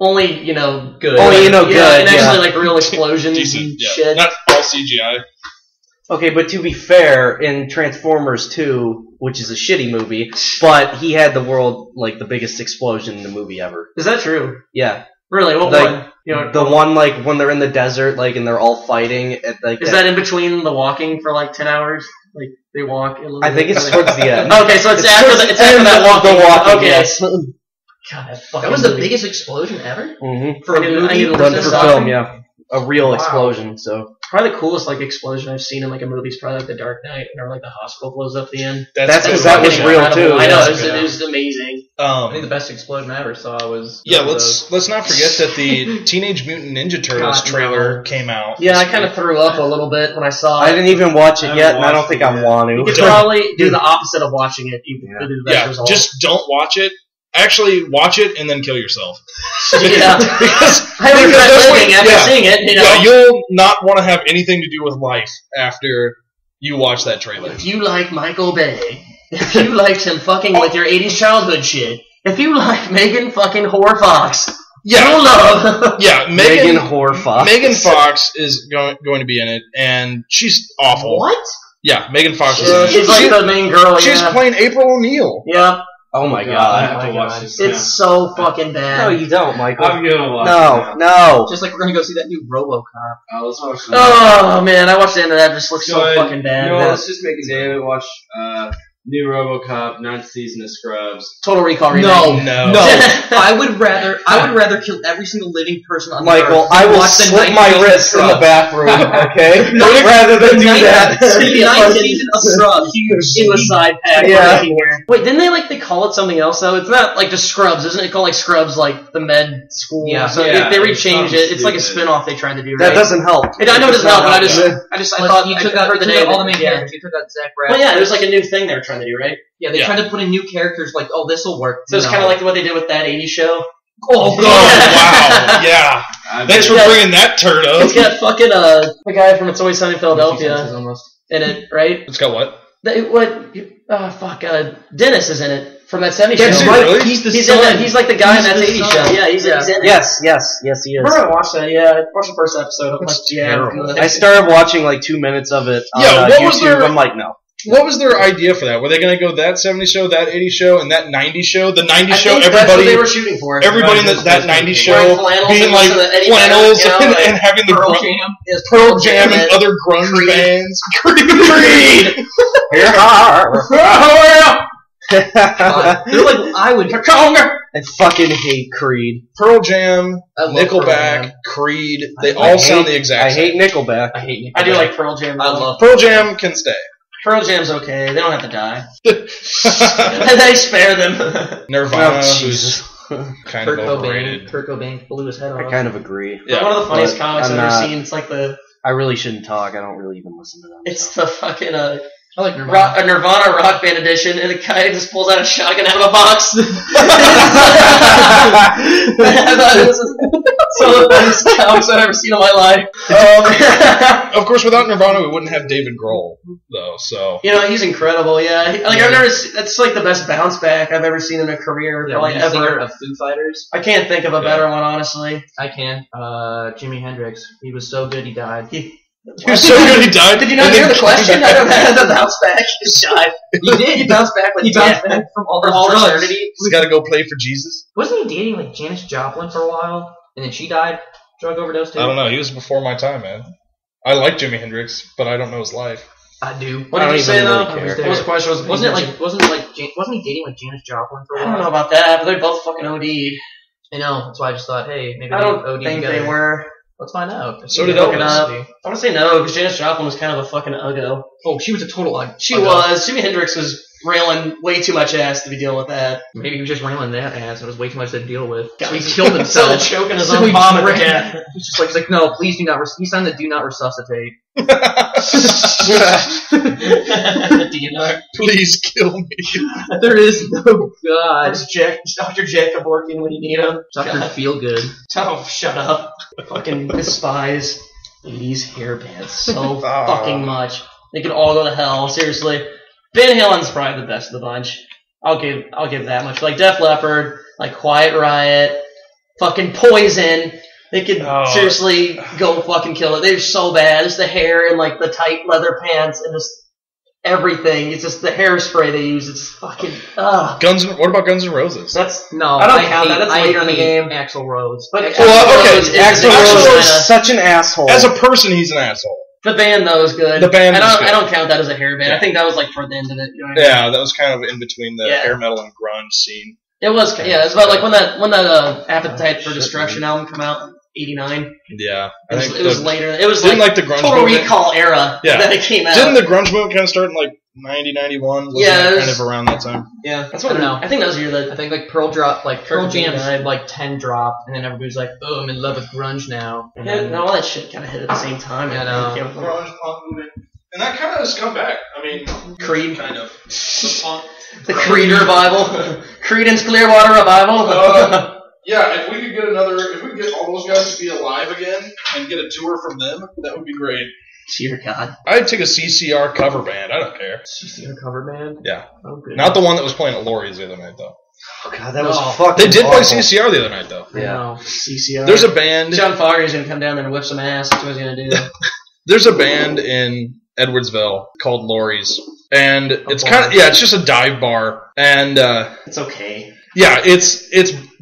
Only, good. Good. And actually, like, real explosions Decent, and yeah. shit. Not all CGI. Okay, but to be fair, in Transformers 2, which is a shitty movie, but he had the biggest explosion in the movie ever. Is that true? Yeah. Really? What Like, one? The one, like, when they're in the desert, like, and they're all fighting at, like... Is that in between the walking for, like, 10 hours? Like, they walk a little I think bit? it's towards the end. Okay, so it's after that walking. The walking, Okay. yes. God, That was the biggest explosion ever? Mm-hmm. For a movie? Done for That's film, yeah. A real Wow. explosion, so... Probably the coolest, like, explosion I've seen in, like, a movie is probably, like, The Dark Knight, whenever, like, the hospital blows up at the end. That's good. 'cause that was fucking real, incredible. too. I know, That's it was amazing. I think the best explosion I ever saw was... Yeah, let's not forget that the Teenage Mutant Ninja Turtles God, trailer no. came out. Yeah, I kind of threw up a little bit when I saw I it. didn't even watch it I yet, haven't and I don't watched think it I yet. want You to. could probably do the opposite of watching it. You could do the best Yeah, result. just don't watch it. Actually, watch it and then kill yourself. Yeah. because I regret that's living after seeing it, yeah, you'll not want to have anything to do with life after you watch that trailer. If you like Michael Bay, if you liked him fucking with your 80s childhood shit, if you like Megan fucking Whore Fox, Yeah, you'll love. yeah. Megan Horfox. Megan Fox is going to be in it, and she's awful. What? Yeah, Megan Fox is in it. She's like the main girl. She's yeah. playing April O'Neil. Yeah. Oh my I god. have to watch this. It's so fucking bad. No, you don't, Michael. I'm gonna watch No, it. no. Just like we're gonna go see that new RoboCop. Let's watch it. Oh man, I watched the end of that. It just looks so Go ahead. fucking bad. You know, man. let's just make a day of it. Watch new RoboCop, 9th season of Scrubs. Total Recall remake. No. I would rather kill every single living person on Michael, Earth I than will watch the slit ninth my season of wrist in the Scrubs. bathroom, okay? Rather than do that. The ninth season of Scrubs. Huge suicide pact. Yeah. right here. Wait, didn't they call it something else though? It's not like just Scrubs, isn't it called like Scrubs, like the med school? Yeah. So Yeah, they it's rechanged something it. It's like a stupid. spin-off they tried to do. That Right? doesn't help. I know it doesn't help, but I just But thought you I took out, heard the you name. took out all the main Yeah. characters. You took out Zach Braff. Well, yeah, it was like a new thing they were trying to do, right? Yeah, they Yeah. tried to put in new characters. Like, oh, this will work. So it's kind of like what they did with that 80s show. oh Oh, wow. Yeah. I Thanks for Yeah. bringing that turd It's up. got fucking the guy from It's Always Sunny in Philadelphia almost. in it, right? It's got what? Dennis is in it from that 70s That's show. right. Really? He's the He's son. in that. He's like the guy in He's that the 80s son. show. Yeah, he's in it. Yes, he is. We're gonna watch that. Yeah, I watched the first episode. I'm like, yeah, terrible. I started watching like 2 minutes of it on Yeah, what was YouTube. their- I'm like, no. What was their idea for that? Were they going to go that 70s show, that 80s show, and that 90s show? The 90s I show, think that's what they everybody were shooting for. in that 90s show Wearing flannels being and like listening to Eddie flannels Vedder, you know, like and having the Pearl grunge, Jam. Yes, Pearl Jam and it. other grunge Creed. bands. Creed! They're like, I would. I fucking hate Creed. Pearl Jam, I love Pearl Nickelback, Jam. Creed, they all sound the exact I same. hate Nickelback. I hate Nickelback. I do like Pearl Jam. I love Pearl Jam can stay. Pearl Jam's okay. They don't have to die. And they spare them. Nirvana, Oh, who's kind Kurt of overrated. Cobain. Kurt Cobain blew his head off. I kind of agree. Yeah. One of the funniest But comics I'm I've ever not- seen. It's like I really shouldn't talk. I don't really even listen to them. it's so. the fucking I like Nirvana. a Nirvana Rock Band edition, and the guy just pulls out a shotgun out of a box. I thought it was some of the funniest comics I've ever seen in my life. Of course, without Nirvana, we wouldn't have David Grohl, though, so. You know, he's incredible. Yeah, I've never. That's like the best bounce back I've ever seen in a career. The Like lead singer ever. of Foo Fighters. I can't think of a better one, honestly. I can. Jimi Hendrix. He was so good he died. He was so good he died. Did you not hear the question? I don't have to bounce back. He died. He did. He bounced back like He bounced back from all eternity. He's got to go play for Jesus. Wasn't he dating like Janis Joplin for a while, and then she died, drug overdose too? I don't know. He was before my time, man. I like Jimi Hendrix, but I don't know his life. I do. What did you say though? Care. What was the question? Wasn't he dating like Janis Joplin for a I while? don't know about that, but they're both fucking OD'd. I know. That's why I just thought, hey, maybe I don't OD think together. they were. Let's find out. So did Look it Elvis. up. I want to say no, because Janis Joplin was kind of a fucking uggo. Oh, she was a total She was. Jimi Hendrix was railing way too much ass to be dealing with that. Maybe he was just railing that ass. It was way too much to deal with. God, So he killed Instead himself. of choking his So own he vomit to drank- death. He's like, no, please do not. He signed the do not resuscitate. DNR. Please kill me. There is no God. That's Dr. Jacob working when you need him. Dr. Feelgood. Oh, shut up. Fucking despise 80s hair bands so Ah. fucking much. They could all go to hell. Seriously. Van Halen's probably the best of the bunch. I'll give that much. Like Def Leppard, like Quiet Riot, fucking Poison. They could seriously go fucking kill it. They're so bad. It's the hair and like the tight leather pants and just everything. It's just the hairspray they use. It's fucking What about Guns N' Roses? That's No, I don't count that. That's I later in the hate game. Axl Rose. But Well, okay, Rose is Axl the Rose Axl is such an asshole. As a person, he's an asshole. The band though is good. The band is good. I don't count that as a hair band. Yeah. I think that was like toward the end of it. You know what I mean? Yeah, that was kind of in between the Yeah. hair metal and grunge scene. It was. Yeah, it's about like when that Appetite for Destruction album came out in '89. Yeah, It was later. It was didn't like like the grunge Total movement. Recall era Yeah. that it came out. Didn't the grunge movement kind of start in like 90, 91? Wasn't Yeah, that it kind was- of around that time. yeah, that's I what don't know. I think that was the year I that. think like Pearl Kurt Jam's died. like 10 dropped, and then everybody's like, oh, I'm in love with grunge now. And Yeah, then, no, all that shit kind of hit at the same time. Yeah, I know. Came from Grunge punk movement. And that kind of has come back. I mean, Creed, kind of. The punk. the Creed revival, Creedence Clearwater revival. Yeah, if we could get all those guys to be alive again and get a tour from them, that would be great. Dear God, I'd take a CCR cover band. I don't care. CCR cover band? Yeah. Oh, good. Not the one that was playing at Laurie's the other night, though. Oh, God, that was No. fucking They did play awful. CCR the other night, though. I know. CCR. There's a band. John Fogerty's gonna come down there and whip some ass. That's what he's gonna do. There's a band in Edwardsville called Laurie's, and it's bar. kind of it's just a dive bar, and It's okay. yeah, it's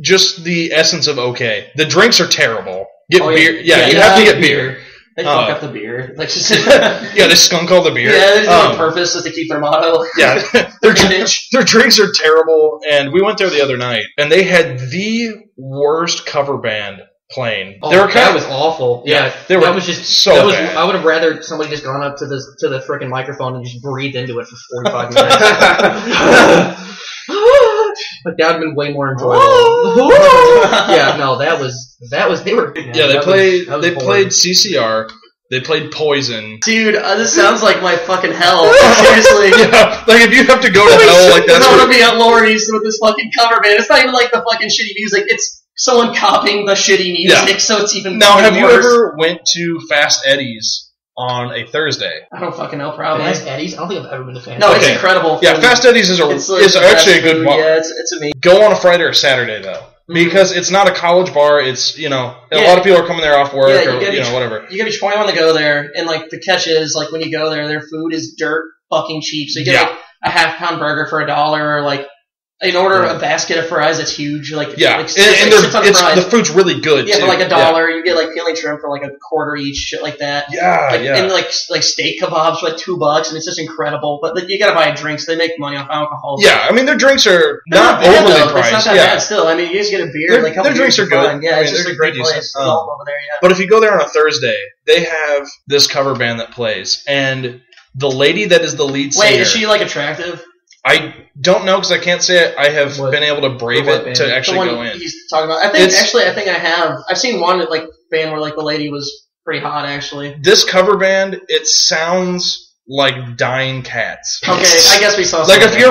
just the essence of okay. The drinks are terrible. Get Oh, yeah. beer. Yeah, you Yeah, have to get beer. They fuck up the beer. Like just Yeah, they skunk all the beer. Yeah, they do it on Um, purpose just to keep their motto. Yeah, their Image. their drinks are terrible, and we went there the other night, and they had the worst cover band playing. Oh, They were that kind was of awful. Yeah, Yeah, they were that was just so that was, bad. I would have rather somebody just gone up to the frickin' microphone and just breathed into it for 45 minutes. Like that would have been way more enjoyable. Yeah, no, that was they were. yeah. They that played was they boring. played CCR. They played Poison. Dude, this sounds like my fucking hell. Seriously. Yeah, like if you have to go to hell, like that's I what want to be at Laurie's with this fucking cover band. It's not even like the fucking shitty music. It's someone copying the shitty music, Yeah. so it's even Now, fucking have you worse. ever went to Fast Eddie's on a Thursday? I don't fucking know, probably. Fast Eddie's? I don't think I've ever been to Fast No, it's Okay. incredible. Yeah, food. Fast Eddie's is It's like is the actually a best good food. bar. Yeah, it's amazing. Go on a Friday or Saturday though, because it's not a college bar. It's a Yeah. lot of people are coming there off work Yeah, or you gotta be- whatever. You gotta be 21 to go there, and like the catch is, like when you go there, their food is dirt fucking cheap. So you get Yeah. like a half-pound burger for $1, or like an order a basket of fries that's huge. Like Yeah, like, and shit ton of it's fries. the food's really good. Yeah, too. for like $1, you get like peeling shrimp for like a quarter each, shit like that. Yeah, Like, yeah. And like steak kebabs for like $2, and it's just incredible. But like, you gotta buy drinks; they make money off alcohol. Yeah, I mean their drinks are They're not bad, overly though. priced. It's not that Yeah, bad still. I mean, you just get a beer. Their- like a couple their drinks beers are good. fine. Yeah, I it's mean, just they're a great pretty place. decent. It's all over there. Yeah. but if you go there on a Thursday, they have this cover band that plays, and the lady that is the lead singer. Wait, is she like attractive? I don't know because I can't say it. I have What- been able to brave what it band? to The actually one go in. he's talking about. I think It's- actually, I think I have. I've seen one like band where like the lady was pretty hot actually. This cover band, it sounds like dying cats. Okay, I guess we saw. Like something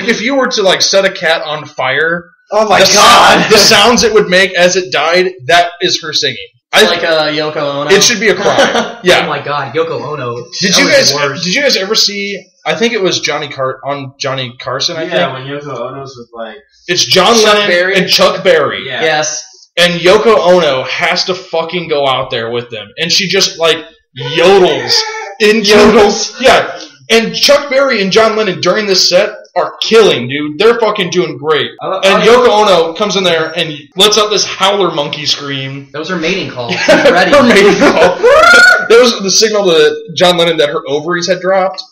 if you were to like set a cat on fire, Oh my the God! the sounds it would make as it died, that is her singing. like Yoko Ono. It should be a crime. Oh Yeah. my God, Yoko Ono. Did That you was guys the worst. did you guys ever see? I think it was Johnny Carson. I Yeah, think when Yoko Ono's was like, it's John Chuck Lennon Berry? and Chuck Berry. yeah. Yes. And Yoko Ono has to fucking go out there with them, and she just like yodels into yeah. And Chuck Berry and John Lennon during this set are killing, dude. They're fucking doing great. And Yoko Ono comes in there and lets out this howler monkey scream. That was her mating call. Her mating call. That was the signal to John Lennon that her ovaries had dropped.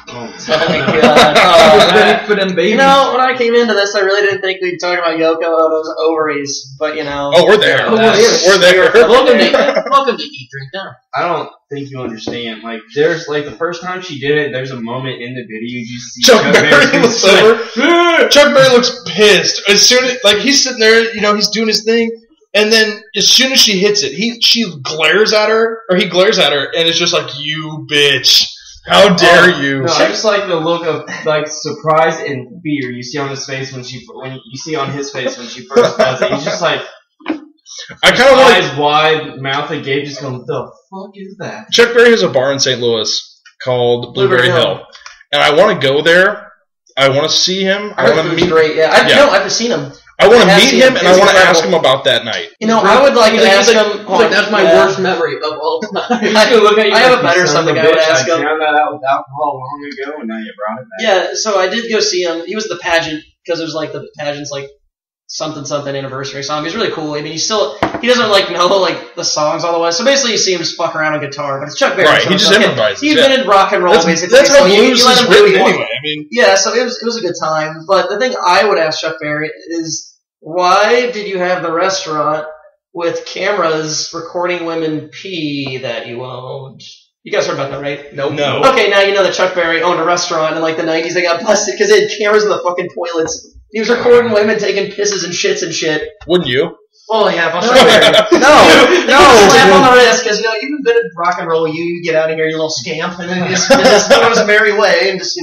Oh my god. Ready for them babies. You know, when I came into this, I really didn't think we'd talk about Yoko Ono's ovaries, but you know. Oh, we're there. We're there. Welcome to Eat, Drink, Down. I don't think you understand. Like, there's like the first time she did it, there's a moment in the video you just see Chuck Berry looks over. Chuck Berry looks pissed. As soon as, like, he's sitting there, you know, he's doing his thing, and then as soon as she hits it, he glares at her, and it's just like, you bitch. How dare you? No, I just like the look of like surprise and fear you see on his face when she first does it. He's just like, I kind of want eyes wide, mouth agape, just going, the fuck is that? Chuck Berry has a bar in St. Louis called Blueberry Hill, and I want to go there. I want to see him. I want to meet. Great, yeah. I've seen him. I want to meet him, and I want to ask him about that night. You know, I would like to ask him. That's my worst memory of all time. I have a better something I would ask him. I found that out with alcohol long ago, and now you brought it back. Yeah, so I did go see him. He was the pageant, because it was like the pageant's like something anniversary song. He's really cool. I mean, he doesn't like know like the songs all the way. So basically, you see him just fuck around on guitar, but it's Chuck Berry. Right, he just improvises. He invented rock and roll, basically. That's how so blues you let is him written do what he anyway. I mean, yeah, so it was a good time. But the thing I would ask Chuck Berry is, why did you have the restaurant with cameras recording women pee that you owned? You guys heard about that, right? No. Okay, now you know that Chuck Berry owned a restaurant in like the 90s. They got busted because they had cameras in the fucking toilets. He was recording women taking pisses and shits and shit. Wouldn't you? Oh yeah, if I'll show you. No. Slap on the wrist because you know you've invented rock and roll. You get out of here, you little scamp, and then he just goes his merry way and just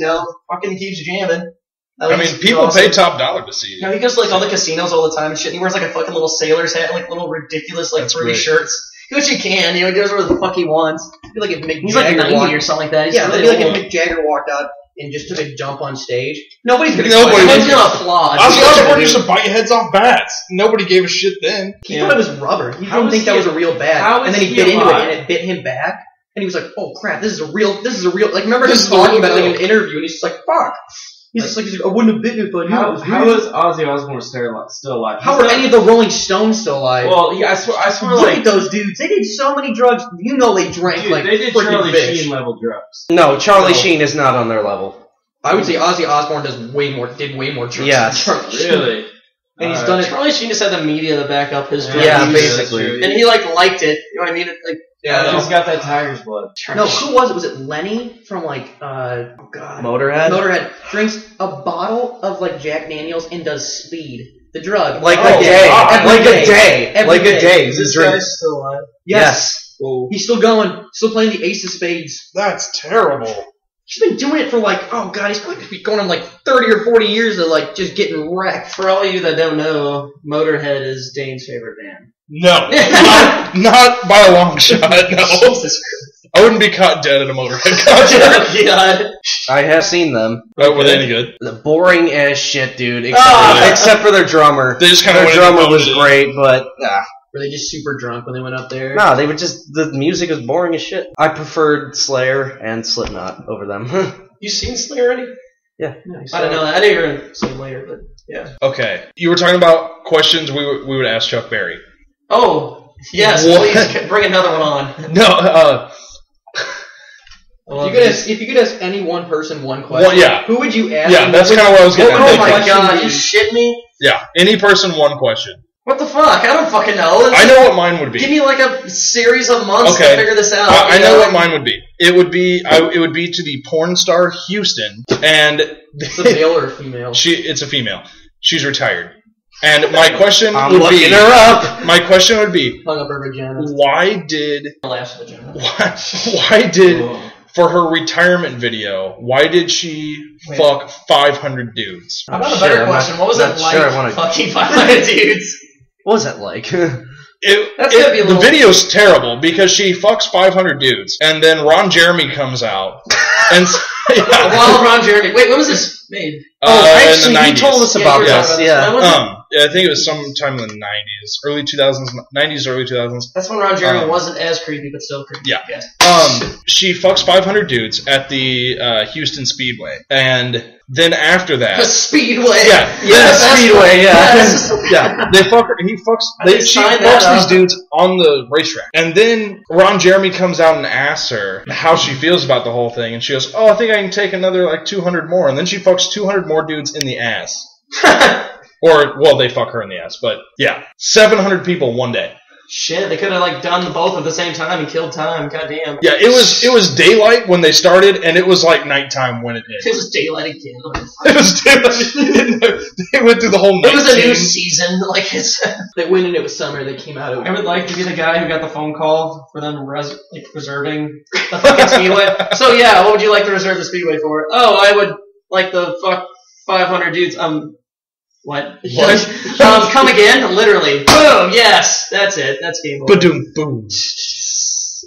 fucking keeps jamming. I mean, people pay top dollar to see it. You know, he goes to like all the casinos all the time and shit. And he wears like a fucking little sailor's hat and like little ridiculous like fruity shirts. Which he can, he goes where the fuck he wants. Like if Mick He's Jagger like 90 or something like that. It'd be like if Mick Jagger walked out and just took a jump on stage. Nobody's gonna applaud. Ozzy Osbourne used to bite heads off bats. Nobody gave a shit then. He thought it was rubber. He didn't think that was a real bat. And then he bit into it and it bit him back. And he was like, "Oh crap, this is a real." Like remember him talking about it in an interview, and he's just like, "Fuck." He's just like, I wouldn't have bitten it, but how is Ozzy Osbourne still alive? How are any of the Rolling Stones still alive? Well, yeah, I swear, look at those dudes. They did so many drugs. You know they drank like they did Charlie Sheen level drugs. No, Charlie Sheen is not on their level. I would say Ozzy Osbourne did way more drugs. Yeah, really. And he's done it. Charlie Sheen just had the media to back up his drugs. Yeah, basically. And he liked it. You know what I mean? He's got that tiger's blood. No, who was it? Was it Lenny from Motorhead? Motorhead drinks a bottle of Jack Daniels and does speed, the drug. Like a day. Every day. Is this guy still alive? Yes. He's still going. Still playing the Ace of Spades. That's terrible. He's been doing it for he's going to be going on 30 or 40 years of just getting wrecked. For all you that don't know, Motorhead is Dane's favorite band. No, not by a long shot. No, Jesus Christ. I wouldn't be caught dead at a Motorhead concert. God. I have seen them. Were they any good? The boring ass shit, dude. Except for their drummer. They just kind of their drummer was great, but were they just super drunk when they went up there? No, they were just the music was boring as shit. I preferred Slayer and Slipknot over them. You seen Slayer already? Yeah. I don't know that. I didn't hear him sing later, but yeah. Okay, you were talking about questions we would ask Chuck Berry. Oh, yes, please bring another one on. No, if you could ask any one person one question, who would you ask? Yeah, that's kind of what I was getting at. Oh my god, you shit me? Yeah, any person, one question. What the fuck? I don't fucking know. I know what mine would be. Give me a series of months to figure this out. I know what mine would be. It would be to the porn star Houston, and it's a male or a female? It's a female. She's retired. And my question I'm would looking be, her up. My question would be, hung up her vagina. Why did for her retirement video, why did she fuck 500 dudes? How about a better question? What was it like fucking 500 dudes? What was that like? The video's terrible because she fucks 500 dudes, and then Ron Jeremy comes out. And Ron Jeremy. Wait, when was this made? Actually, in the 90s. he told us about this. Yeah. Yeah, I think it was sometime in the 90s, early 2000s, 90s, early 2000s. That's when Ron Jeremy wasn't as creepy, but still creepy. Yeah. She fucks 500 dudes at the Houston Speedway, and then after that, The Speedway. Yeah, Speedway, Yes. yeah, they fuck her. He fucks. She signed that fucks these up. dudes on the racetrack, and then Ron Jeremy comes out and asks her how she feels about the whole thing, and she goes, "Oh, I think I can take another like 200 more," and then she fucks 200 more dudes in the ass. Or, well, they fuck her in the ass, but yeah, 700 people one day. Shit, they could have like done the both at the same time and killed time. Goddamn. Yeah, it was daylight when they started, and it was like nighttime when it ended. It was daylight again. It was daylight. They went through the whole night. It was a new season. Like it's. They went and it was summer. They came out. I would like to be the guy who got the phone call for them reserving. The fucking Speedway. So yeah, what would you like to reserve the Speedway for? Oh, I would like the fuck 500 dudes. What? Come again? Literally. Boom. Yes, that's it. That's game over. Ba-doom, boom.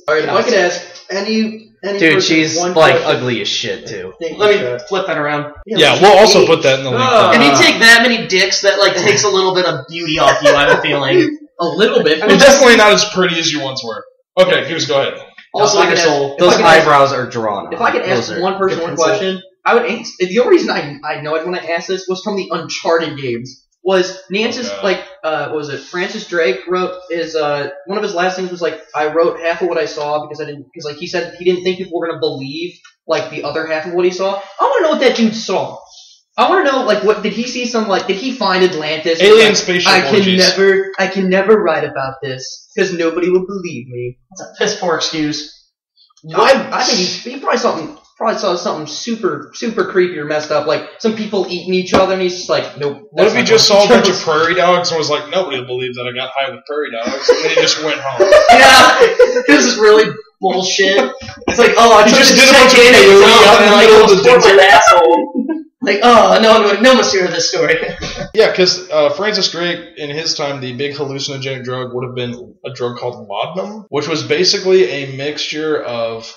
All right, if I could ask any Dude, person she's one like question, ugly as shit too. Let me flip that around. Yeah, we'll also put that in the link. If you take that many dicks, that like takes a little bit of beauty off you. I have a feeling. a little bit. You're definitely not as pretty as you once were. Okay, Hughes, go ahead. Also, Like I a could soul. ask- Those if I could ask- eyebrows are drawn. If I could ask Those are one person good one pencil. question, I would answer. The only reason I know it when I asked this was from the Uncharted games. Was Nance's what was it? Francis Drake wrote his one of his last things was like, I wrote half of what I saw because like he said he didn't think people were gonna believe like the other half of what he saw. I want to know what that dude saw. I want to know like what did he see? Did he find Atlantis? Alien Like, spaceship I orgies. can never write about this because nobody will believe me. It's a piss poor excuse. I think he probably saw something super creepy or messed up, like some people eating each other, and he's just like, nope. What if he that's just not saw a how bunch it of prairie dogs and was like, nobody will believe that I got high with prairie dogs, and then he just went home. Yeah, this is really bullshit. It's like, oh, I He took just this did a bunch of check in and peyote it's out in the like, middle of the it was for desert. my asshole. Like, oh, no one hear this story. Yeah, because Francis Drake, in his time, the big hallucinogenic drug would have been a drug called laudanum, which was basically a mixture of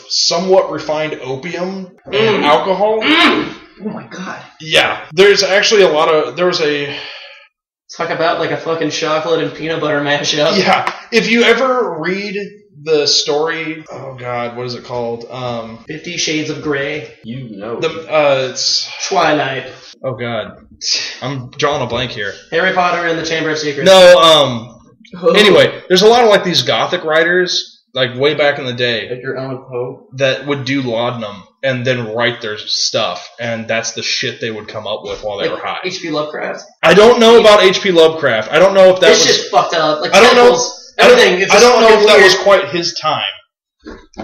somewhat refined opium and alcohol. Oh my god. Yeah, there's actually there was a... Talk about like a fucking chocolate and peanut butter mashup. Yeah, if you ever read the story, oh god, what is it called? 50 Shades of Grey. You know. It's... Twilight. Oh god. I'm drawing a blank here. Harry Potter and the Chamber of Secrets. No, anyway, there's a lot of like these gothic writers, like way back in the day, Edgar Allan Poe. that would do laudanum and then write their stuff, and that's the shit they would come up with while they were high. H.P. Lovecraft. I don't know about H.P. Lovecraft. I don't know if that This was... shit's fucked up. Like, I don't know. temples, everything. It's I just don't know fucking if that weird. was quite his time.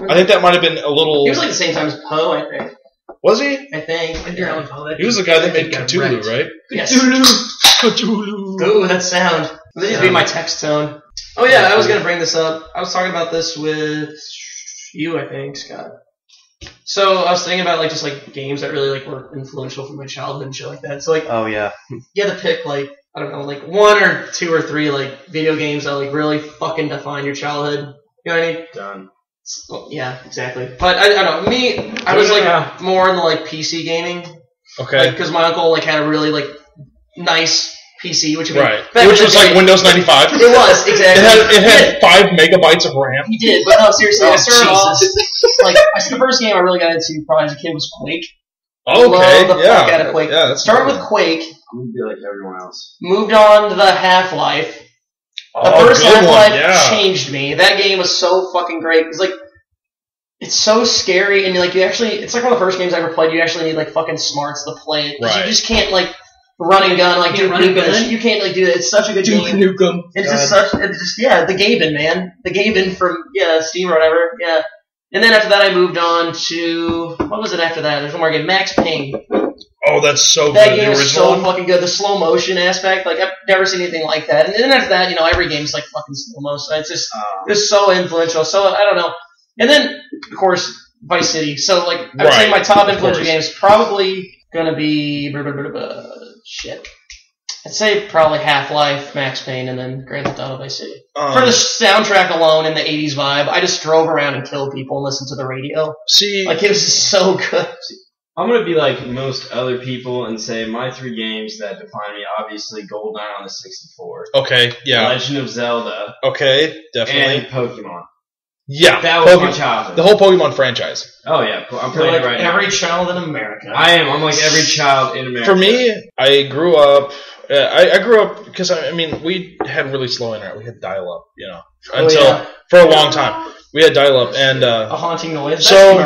I think that might have been a little... He was like the same time as Poe, I think. Was he? I think. Edgar Allan Poe. He was the guy that made Cthulhu, right? Yes. Cthulhu. Ooh, that sound. This would be my text tone. Oh yeah, I was gonna bring this up. I was talking about this with you, I think, Scott. So I was thinking about like just like games that really like were influential for my childhood and shit like that. So like Oh yeah. you had to pick like I don't know, like 1 or 2 or 3 like video games that like really fucking define your childhood. You know what I mean? Done. Well, yeah, exactly. But I don't know. Me, I was like more in the like PC gaming. Okay. Because my uncle like had a really like nice PC, which Right. back Which in the was day- like Windows 95. It was exactly. It had 5 megabytes of RAM. He did, but no, seriously, Oh, I started off Jesus. like the first game I really got into probably as a kid was Quake. Okay, Love the fuck out of yeah. Quake. Yeah, that's Started cool. with Quake, I'm gonna be like everyone else. moved on to the Half-Life. The Oh, first good one, Half-Life yeah. changed me. That game was so fucking great because like it's so scary and like you actually it's like one of the first games I ever played. You actually need like fucking smarts to play it 'cause Right. you just can't like run and gun like Can't Duke run and Nukem. gun? You can't like do that. It's such a good Duke game. Nukem. It's just such, it's just, yeah, the Gaben, man. The Gaben from, Steam or whatever, yeah. And then after that I moved on to, what was it after that? There's one more game, Max Payne. Oh, that's so That good. game The is original so one? fucking good. The slow motion aspect, like, I've never seen anything like that. And then after that, every game's like fucking slow motion. It's just, it's so influential. So, I don't know. And then, of course, Vice City. So, like, I would say Right, my top of influential course. games probably gonna be, shit. I'd say probably Half-Life, Max Payne, and then Grand Theft Auto Vice City. For the soundtrack alone and the 80s vibe, I just drove around and killed people and listened to the radio. See, Like, it was just so good. I'm gonna be like most other people and say my 3 games that define me. Obviously, GoldenEye on the 64. Okay, yeah. Legend of Zelda. Okay, definitely. And Pokemon. Yeah, That was my childhood. The whole Pokemon franchise. Oh yeah, I'm You're playing like it right now. every child in America. I am. I'm like every child in America. For me, I grew up. I grew up because I mean we had really slow internet. We had dial-up, until for a long time. We had dial-up, and a haunting noise. so-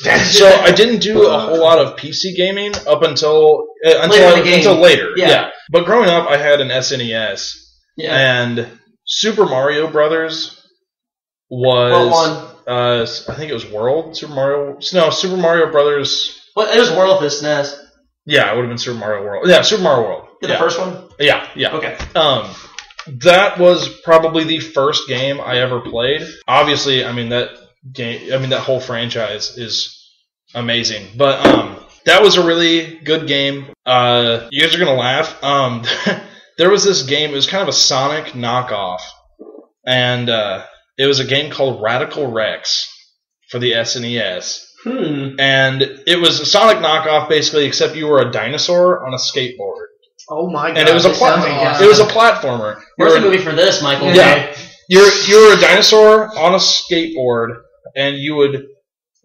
That's where so I didn't do a whole lot of PC gaming up until later. Yeah. But growing up, I had an SNES, Yeah. and Super Mario Brothers was What one? I think it was World Super Mario Brothers. Well, it was World of SNES. Yeah, it would have been Super Mario World. Yeah, Super Mario World. The first one? Yeah. Okay. That was probably the first game I ever played. Obviously, that whole franchise is amazing. But that was a really good game. You guys are gonna laugh. There was this game. It was kind of a Sonic knockoff, and it was a game called Radical Rex for the SNES. And it was a Sonic knockoff, basically, except you were a dinosaur on a skateboard. Oh my god! And it was a platformer. It was a platformer. Where's the movie for this, Michael? Yeah. You were a dinosaur on a skateboard, and you would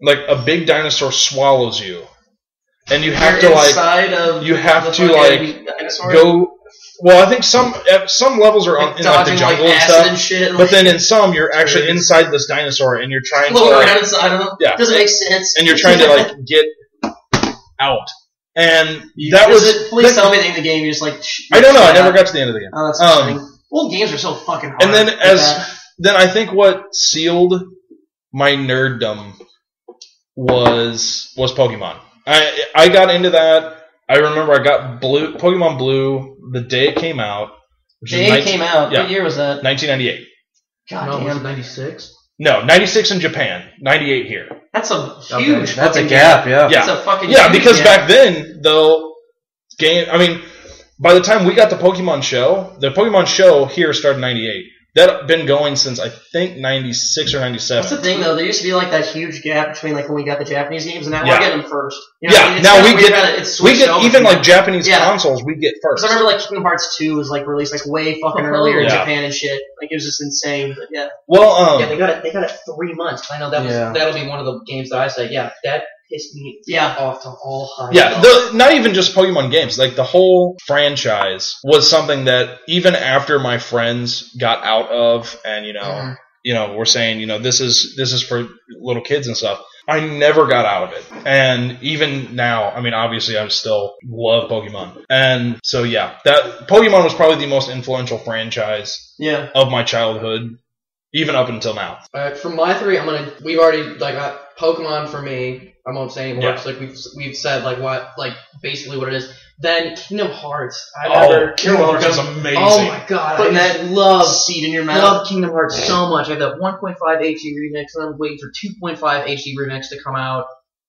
a big dinosaur swallows you, and you have to go. Well, I think some levels are in the jungle and stuff, and shit, but then in some you're actually inside this dinosaur, and you're trying to around inside of them. Yeah, doesn't make sense. And you're trying to get out. And please tell me the end of the game. You're just I don't know. I never got to the end of the game. Oh, that's interesting. Well, games are so fucking hard. And then then I think what sealed my nerddom was Pokemon. I got into that. I remember I got Pokemon Blue the day it came out. Yeah. What year was that? 1998. God damn. 96? No, 96 in Japan, 98 here. That's a huge. That's a gap. Yeah. That's a fucking. Yeah, because back then though, by the time we got the Pokemon show here started in 98. That had been going since, I think, 96 or 97. That's the thing, though. There used to be, that huge gap between, when we got the Japanese games, and now we're getting them first. Now we get even, Japanese consoles, we get first. Because I remember, Kingdom Hearts 2 was, released, way fucking earlier in Japan and shit. It was just insane, but yeah. Well, they got it 3 months. I know that'll be one of the games that I say, that pissed me off to all high. Yeah, not even just Pokemon games. The whole franchise was something that even after my friends got out of, and we're saying, this is for little kids and stuff. I never got out of it, and even now, obviously, I still love Pokemon, and so that Pokemon was probably the most influential franchise of my childhood, even up until now. For my 3, we've already got Pokemon for me. I won't say anymore. Because we've said basically what it is. Then Kingdom Hearts. Kingdom Hearts is amazing. Oh my god! Putting that love seed in your mouth. Love Kingdom Hearts so much. I have that 1.5 HD remix, and I'm waiting for 2.5 HD remix to come out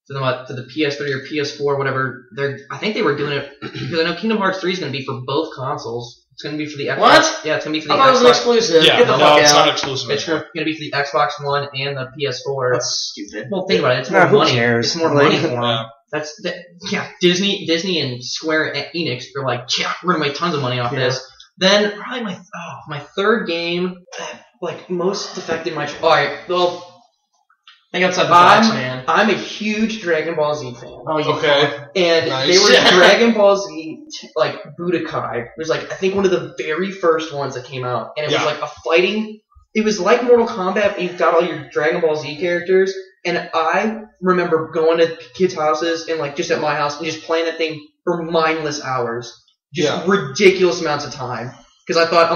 to the PS3 or PS4, whatever. I think they were doing it because I know Kingdom Hearts 3 is going to be for both consoles. It's going to be for the Xbox. What? Yeah, it's going to be for the Xbox. I thought it was an exclusive. Yeah, Get the fuck out. It's not exclusive. It's going to be for the Xbox One and the PS4. That's stupid. Well, think about it. It's more money. Who cares? It's more money for them. Disney and Square Enix are we're gonna make tons of money off this. Then probably my third game that most affected my. All right, well, think outside the box, man. I'm a huge Dragon Ball Z fan. Oh, you okay? And they were Dragon Ball Z Budokai. It was I think one of the very first ones that came out, and it was a fighting. It was like Mortal Kombat. You've got all your Dragon Ball Z characters. And I remember going to kids' houses and just at my house and just playing that thing for mindless hours, just ridiculous amounts of time. Because I thought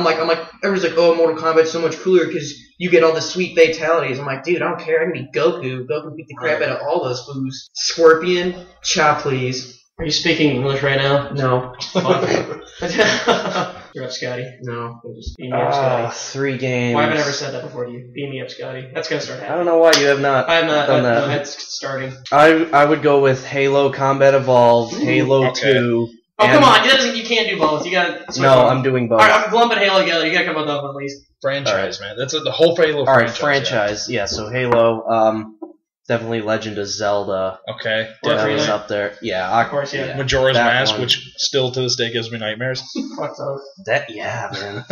everyone's oh, Mortal Kombat's so much cooler because you get all the sweet fatalities. I'm like, dude, I don't care. I can be Goku. Goku beat the crap out of all those foos. Scorpion, cha please. Are you speaking English right now? No. You're up, Scotty. No. Just beam me up, Scotty. 3 games. Why have I never said that before to you? Beam me up, Scotty. That's gonna start happening. I don't know why you have not. I have not done that. No, it's starting. I would go with Halo Combat Evolved, Halo 2. Oh, come on. You can't do both. You gotta. No, I'm doing both. Alright, I'm lumping Halo together. You gotta come up with both at least. Franchise, man. That's the whole Halo franchise. Alright, franchise. Yeah, so Halo. Definitely Legend of Zelda. Okay. That was up there. Yeah, Of course, yeah. Majora's That Mask, one. which still to this day gives me nightmares. Fuck those. Man.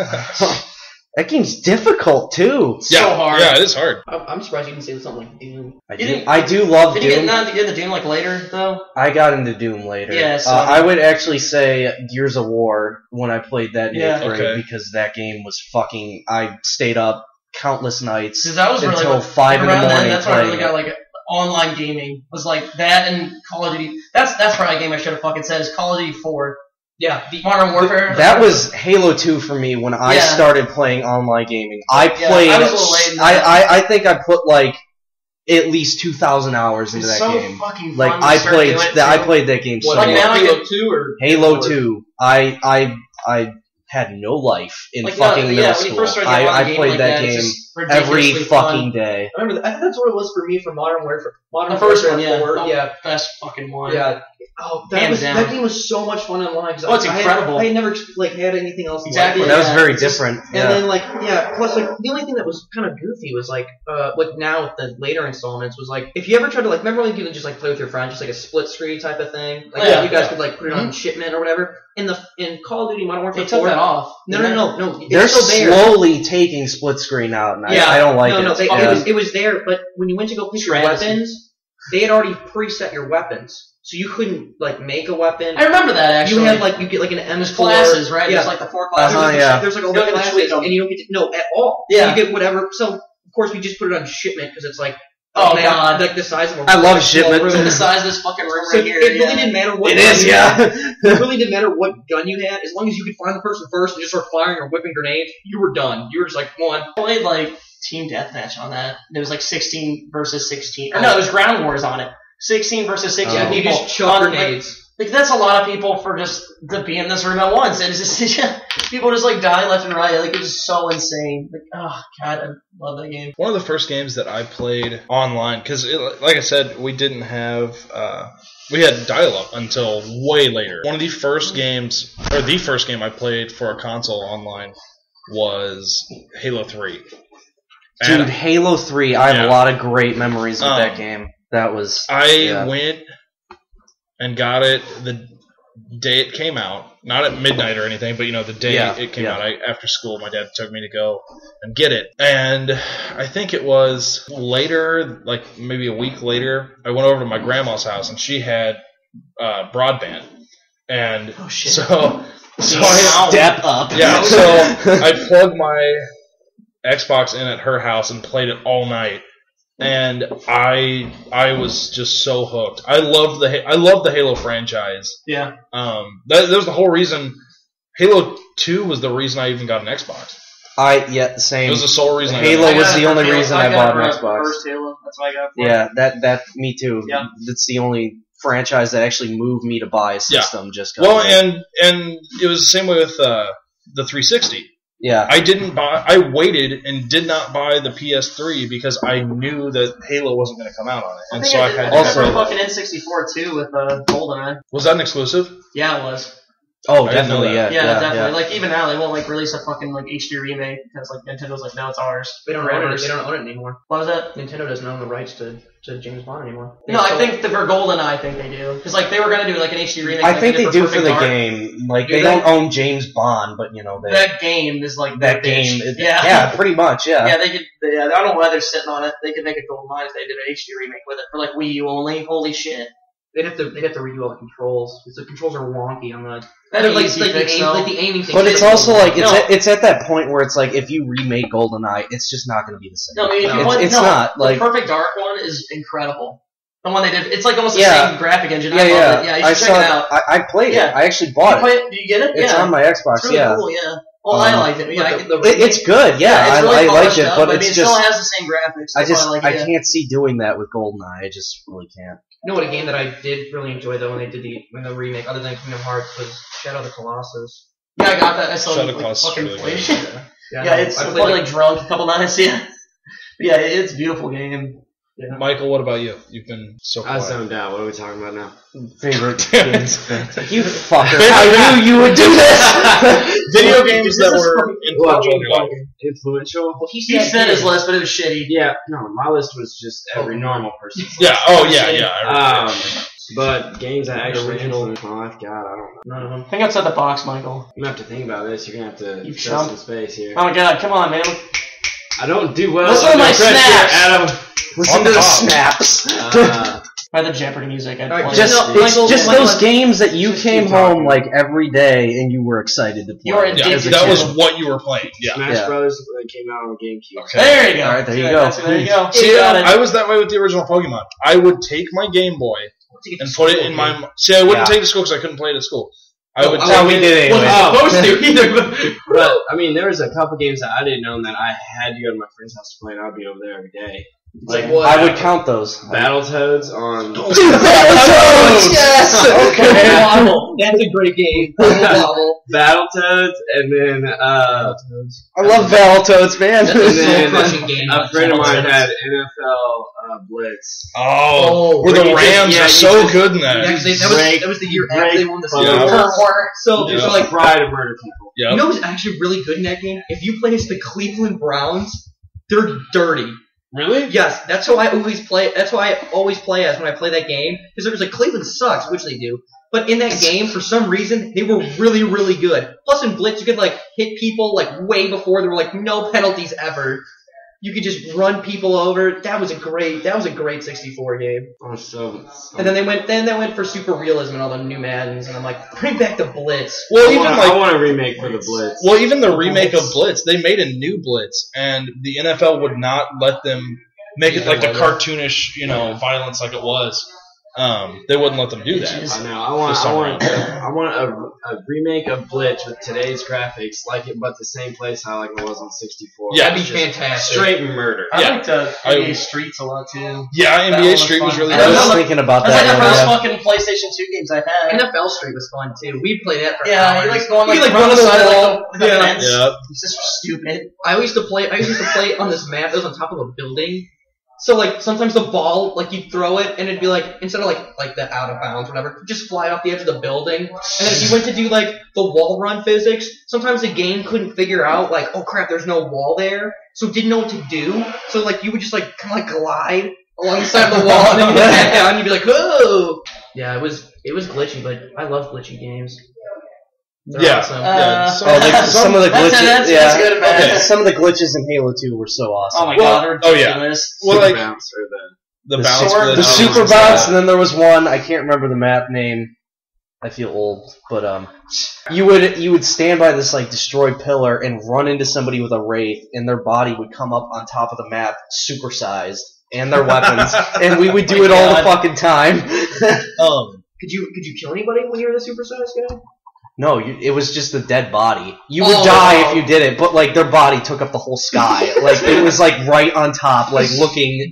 That game's difficult too. So hard. Yeah, it is hard. I'm surprised you didn't say something like Doom. I do love Did you Doom. get into Doom like later though? I got into Doom later. Yeah, so- I would actually say Gears of War when I played that in Yeah. 8th grade Okay. because that game was fucking. I stayed up countless nights Because that was really until like, 5 in the around then, morning that's when I really playing got like online gaming. Was like that and Call of Duty. That's probably a game I should have fucking said is Call of Duty 4. Yeah, Modern Warfare. That was Halo 2 for me when I Yeah. started playing online gaming. I Yeah, played. I was a little late in that. I think I put like at least 2,000 hours into It's that so game. fucking fun Like to I start played doing it, that. I too. played that game so Like, much. now I Halo get- 2 or Halo 2. I had no life in Like, fucking no, middle yeah, when you school. first started getting on a I game played like that it's game just every ridiculously fucking fun. day. I remember. I think that's what it was for me for Modern Warfare. The first one, yeah. 4, Oh, yeah, Best fucking one. yeah. Oh, Hands down. that game was so much fun online. Oh, it's incredible. I had never like had anything else. Exactly. Like That was Yeah, very it's just- different. And Yeah. then plus the only thing that was kind of goofy was like now with the later installments was like if you ever tried to remember when you could just like play with your friends just like a split screen type of thing like Yeah, you guys yeah. could like put it on shipment or whatever in Call of Duty Modern Warfare They took 4 that off. no They're it's still there. slowly taking split screen out, and Yeah. I don't like it. No, Yeah. it was there, but when you went to go pick your Travesty. weapons, they had already preset your weapons, so you couldn't like make a weapon. I remember that actually. You had like you get like an There's M4 classes, right? Yeah, There's like the 4 classes. Yeah. there's like all You the don't even classes, tweak 'em. and you don't get to at all. Yeah. So you get whatever. So of course we just put it on shipment because it's like Oh, man, God. like the size of a I love like, small shipment. room. Look at the size of this fucking room So right here. it really yeah. didn't matter what It gun is, you yeah. had. It really didn't matter what gun you had, as long as you could find the person first and just start firing or whipping grenades, you were done. You were just like, one. I played like team deathmatch on that. It was like 16 versus 16. Or no, it was ground wars on it. 16 versus 16 Oh. You people. just chuck on, grenades. Like that's a lot of people for just to be in this room at once, and it's just people just like die left and right. Like it's just so insane. Like oh god, I love that game. One of the first games that I played online, because like I said, we didn't have, we had dial-up until way later. One of the first games, or the first game I played for a console online was Halo 3. Dude, And Halo 3, I have Yeah. a lot of great memories with that Um, game. That was... I yeah. went and got it the day it came out. Not at midnight or anything, but the day Yeah, it came yeah. out. After school, my dad took me to go and get it. And I think it was later, like maybe a week later, I went over to my grandma's house and she had broadband. And Oh shit. so I, Step up. yeah, so I plugged my Xbox in at her house and played it all night. And I was just so hooked. I loved the Halo franchise. Yeah. That was the whole reason. Halo 2 was the reason I even got an Xbox. the same. It was the sole reason. Halo I got was got the it for only Halo. reason I got bought an it for Xbox. First Halo. That's what I got. For it. Yeah, me too. Yeah. That's the only franchise that actually moved me to buy a system. Just 'cause Well, of it. and it was the same way with the 360. yeah, I waited and did not buy the PS3 because I knew that Halo wasn't going to come out on it, and so I had to Also- have it. fucking N64 too with GoldenEye. Was that an exclusive? Yeah, it was. oh, I didn't know definitely, that. yeah, Definitely. Like even now, they won't like release a fucking like HD remake because like Nintendo's like, no, it's ours. They don't own it. They don't own it anymore. What was that? Nintendo doesn't own the rights to James Bond anymore. No, I think for GoldenEye, I think they do because like they were gonna do like an HD remake. I like think they did do for Perfect the Dark. game. Like Do they they? don't own James Bond, but That game is like that their game, bitch. yeah, pretty much, yeah. Yeah, they could. Yeah, I don't know why they're sitting on it. They could make a GoldenEye if they did an HD remake with it for like Wii U only. Holy shit! they'd have to redo all the controls because the controls are wonky on the. That'd be like, easy like, fix, the though. like the aiming thing. But it's also like No. it's at that point where it's like if you remake GoldenEye, it's just not going to be the same. No, I mean, if you it's, want, it's no, not like the Perfect Dark one is incredible. The one they did, it's like almost the Yeah. same graphic engine. yeah, I love yeah. it. Yeah, you I should saw check it out. I played Yeah. it. I actually Did bought you, it. play it? Did you get it? It's yeah. on my Xbox. It's really yeah, cool. Yeah. Well, I liked it. Yeah, it's good. Yeah, it's really I liked polished it, up, but I it's mean, it just still has the same graphics. I That's just why I like I it. can't see doing that with GoldenEye. I just really can't. You know what a game that I did really enjoy though when they did the remake, other than Kingdom Hearts, was Shadow of the Colossus. Yeah, I got that. I still Shadow like, Colossus is fucking really played good. it. Yeah, Yeah, it's I I played played like drunk a couple nights. Yeah, yeah, it's a beautiful game. Yeah. Michael, what about you? You've been so I quiet. zoned out. What are we talking about now? Favorite Damn it. games. You fucker! I knew you would do this. Video games that This is were fucking- influential in your life? Influential? Well, he He said his list, but it was shitty. Yeah, no, my list was just every normal person's list. Yeah. Oh yeah. Yeah. But games that actually influenced my life, God, I don't know. None of them. Think outside the box, Michael. I'm gonna have to think about this. You're gonna have to You show chump. some space here. Oh my god, come on, man. I don't do well Listen to under my pressure, snaps. Adam. Listen to the snaps. By the Jeopardy music, I'd Alright, play. Just, Michael- it's just Michael- those games that you just came keep home talking. like every day and you were excited to play. You're Yeah. addicted That to was them. what you were playing. Yeah. Smash Yeah. Brothers that came out on GameCube. Okay. There you go. Alright, there See you that? go. There you go. See, You got it. I was that way with the original Pokemon. I would take my Game Boy and put it in my. See, I wouldn't Yeah. take it to school because I couldn't play it at school. I would. That's how we take did it Wasn't anyway. supposed to either. But, I mean, there was a couple games that I didn't know that I had to go to my friend's house to play, and I'd be over there every day. Like what? I would count those. Battletoads on... Yes! Okay. Wobble. That's a great game. Wobble. Battletoads, and then I love Battletoads, man. That's a And then soul-crushing game. a friend of mine had NFL Blitz. Oh, where where the you just- Rams yeah, are you so just- good in that. Yeah, 'cause that was the year after they won the Super Yeah. Bowl. So, Yeah. so like, Try to murder people. Yeah. you know who's actually really good in that game? If you play as the Cleveland Browns, they're dirty. Really? Yes, that's how I always play. That's why I always play as when I play that game. Because there's like Cleveland sucks, which they do. But in that game, for some reason, they were really, really good. Plus, in Blitz, you could like hit people like way before there were like no penalties ever. You could just run people over. That was a great 64 game. Oh, so And then they went for super realism and all the new Maddens, and I'm like, bring back the Blitz. Well, I even want, like a remake for the Blitz. Well, even the remake of Blitz, they made a new Blitz, and the NFL would not let them make it like the cartoonish, violence like it was. They wouldn't let them do that. I know. I want a remake of Blitz with today's graphics, like it, but the same play style like it was on 64. Yeah. That'd be fantastic. Straight murder. I Yeah. liked I- NBA Streets a lot too. Yeah, That NBA was Street was fun. really And I then good. was another- thinking about That's like that the one. first Yeah. fucking PlayStation 2 games I had. NFL Street was fun too. We played that for Yeah, hours. you like going like, You, like, run run the the side of wall. like, the Yeah. fence. Yeah. It's just stupid. I used to play on this map that was on top of a building. So like sometimes the ball, like you throw it and it'd be like instead of like the out of bounds or whatever, just fly off the edge of the building. And then if you went to do like the wall run physics, sometimes the game couldn't figure out like, oh crap, there's no wall there, so it didn't know what to do. So like you would just like kind of like glide along the side of the wall and then you get back down and you'd be like, oh. Yeah, it was glitchy, but I love glitchy games. They're Yeah. awesome. Yeah. Some of the That's- glitches, that's yeah. good and bad. Okay. Some of the glitches in Halo 2 were so awesome. Oh my Well, god, they're oh, yeah. ridiculous. Well, Super like bounce or the the bounce sword- glitch. The Oh, super my bounce, God. and then there was one I can't remember the map name. I feel old, but you would stand by this like destroyed pillar and run into somebody with a wraith, and their body would come up on top of the map, supersized, and their weapons, and we would do it all the fucking time. Could you kill anybody when you were the supersized guy? No, it was just a dead body. You would Oh. die if you did it, but like their body took up the whole sky. Like it was like right on top, like looking.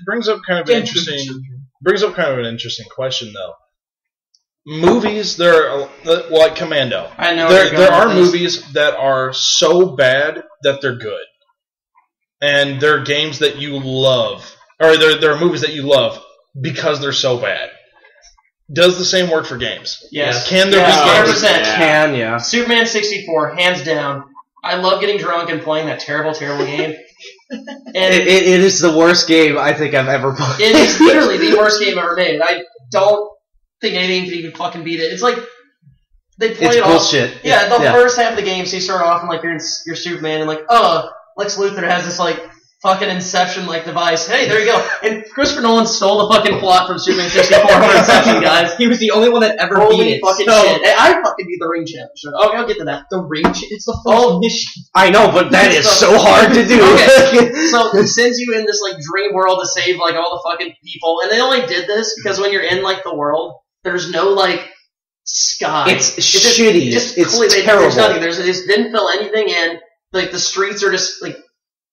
Brings up kind of an interesting question though. Movies, there are like Commando. I know where you're There going are with this. movies that are so bad that they're good, and there are games that you love, or there are movies that you love because they're so bad. Does the same work for games? Yes. Can there Yeah, be games? 100%. Can yeah. Superman 64, hands down. I love getting drunk and playing that terrible, terrible game. And It is the worst game I think I've ever played. it is literally the worst game ever made. I don't think anything can even fucking beat it. It's like they play It's it off. bullshit. Yeah, the Yeah. first half of the game, so you start off and like you're Superman and like, Lex Luthor has this like fucking Inception like device. Hey, there you go. And Christopher Nolan stole the fucking plot from Superman 64 for Inception, guys. He was the only one that ever Holy beat it. fucking So, shit. I fucking beat the Ring Championship. Okay, I'll get to that. The ring, it's the first Oh. mission. I know, but that is so hard to do. Okay. So it sends you in this like dream world to save like all the fucking people, and they only did this because when you're in like the world, there's no like sky. It's shitty. It's There's terrible. nothing. They just didn't fill anything in. Like the streets are just like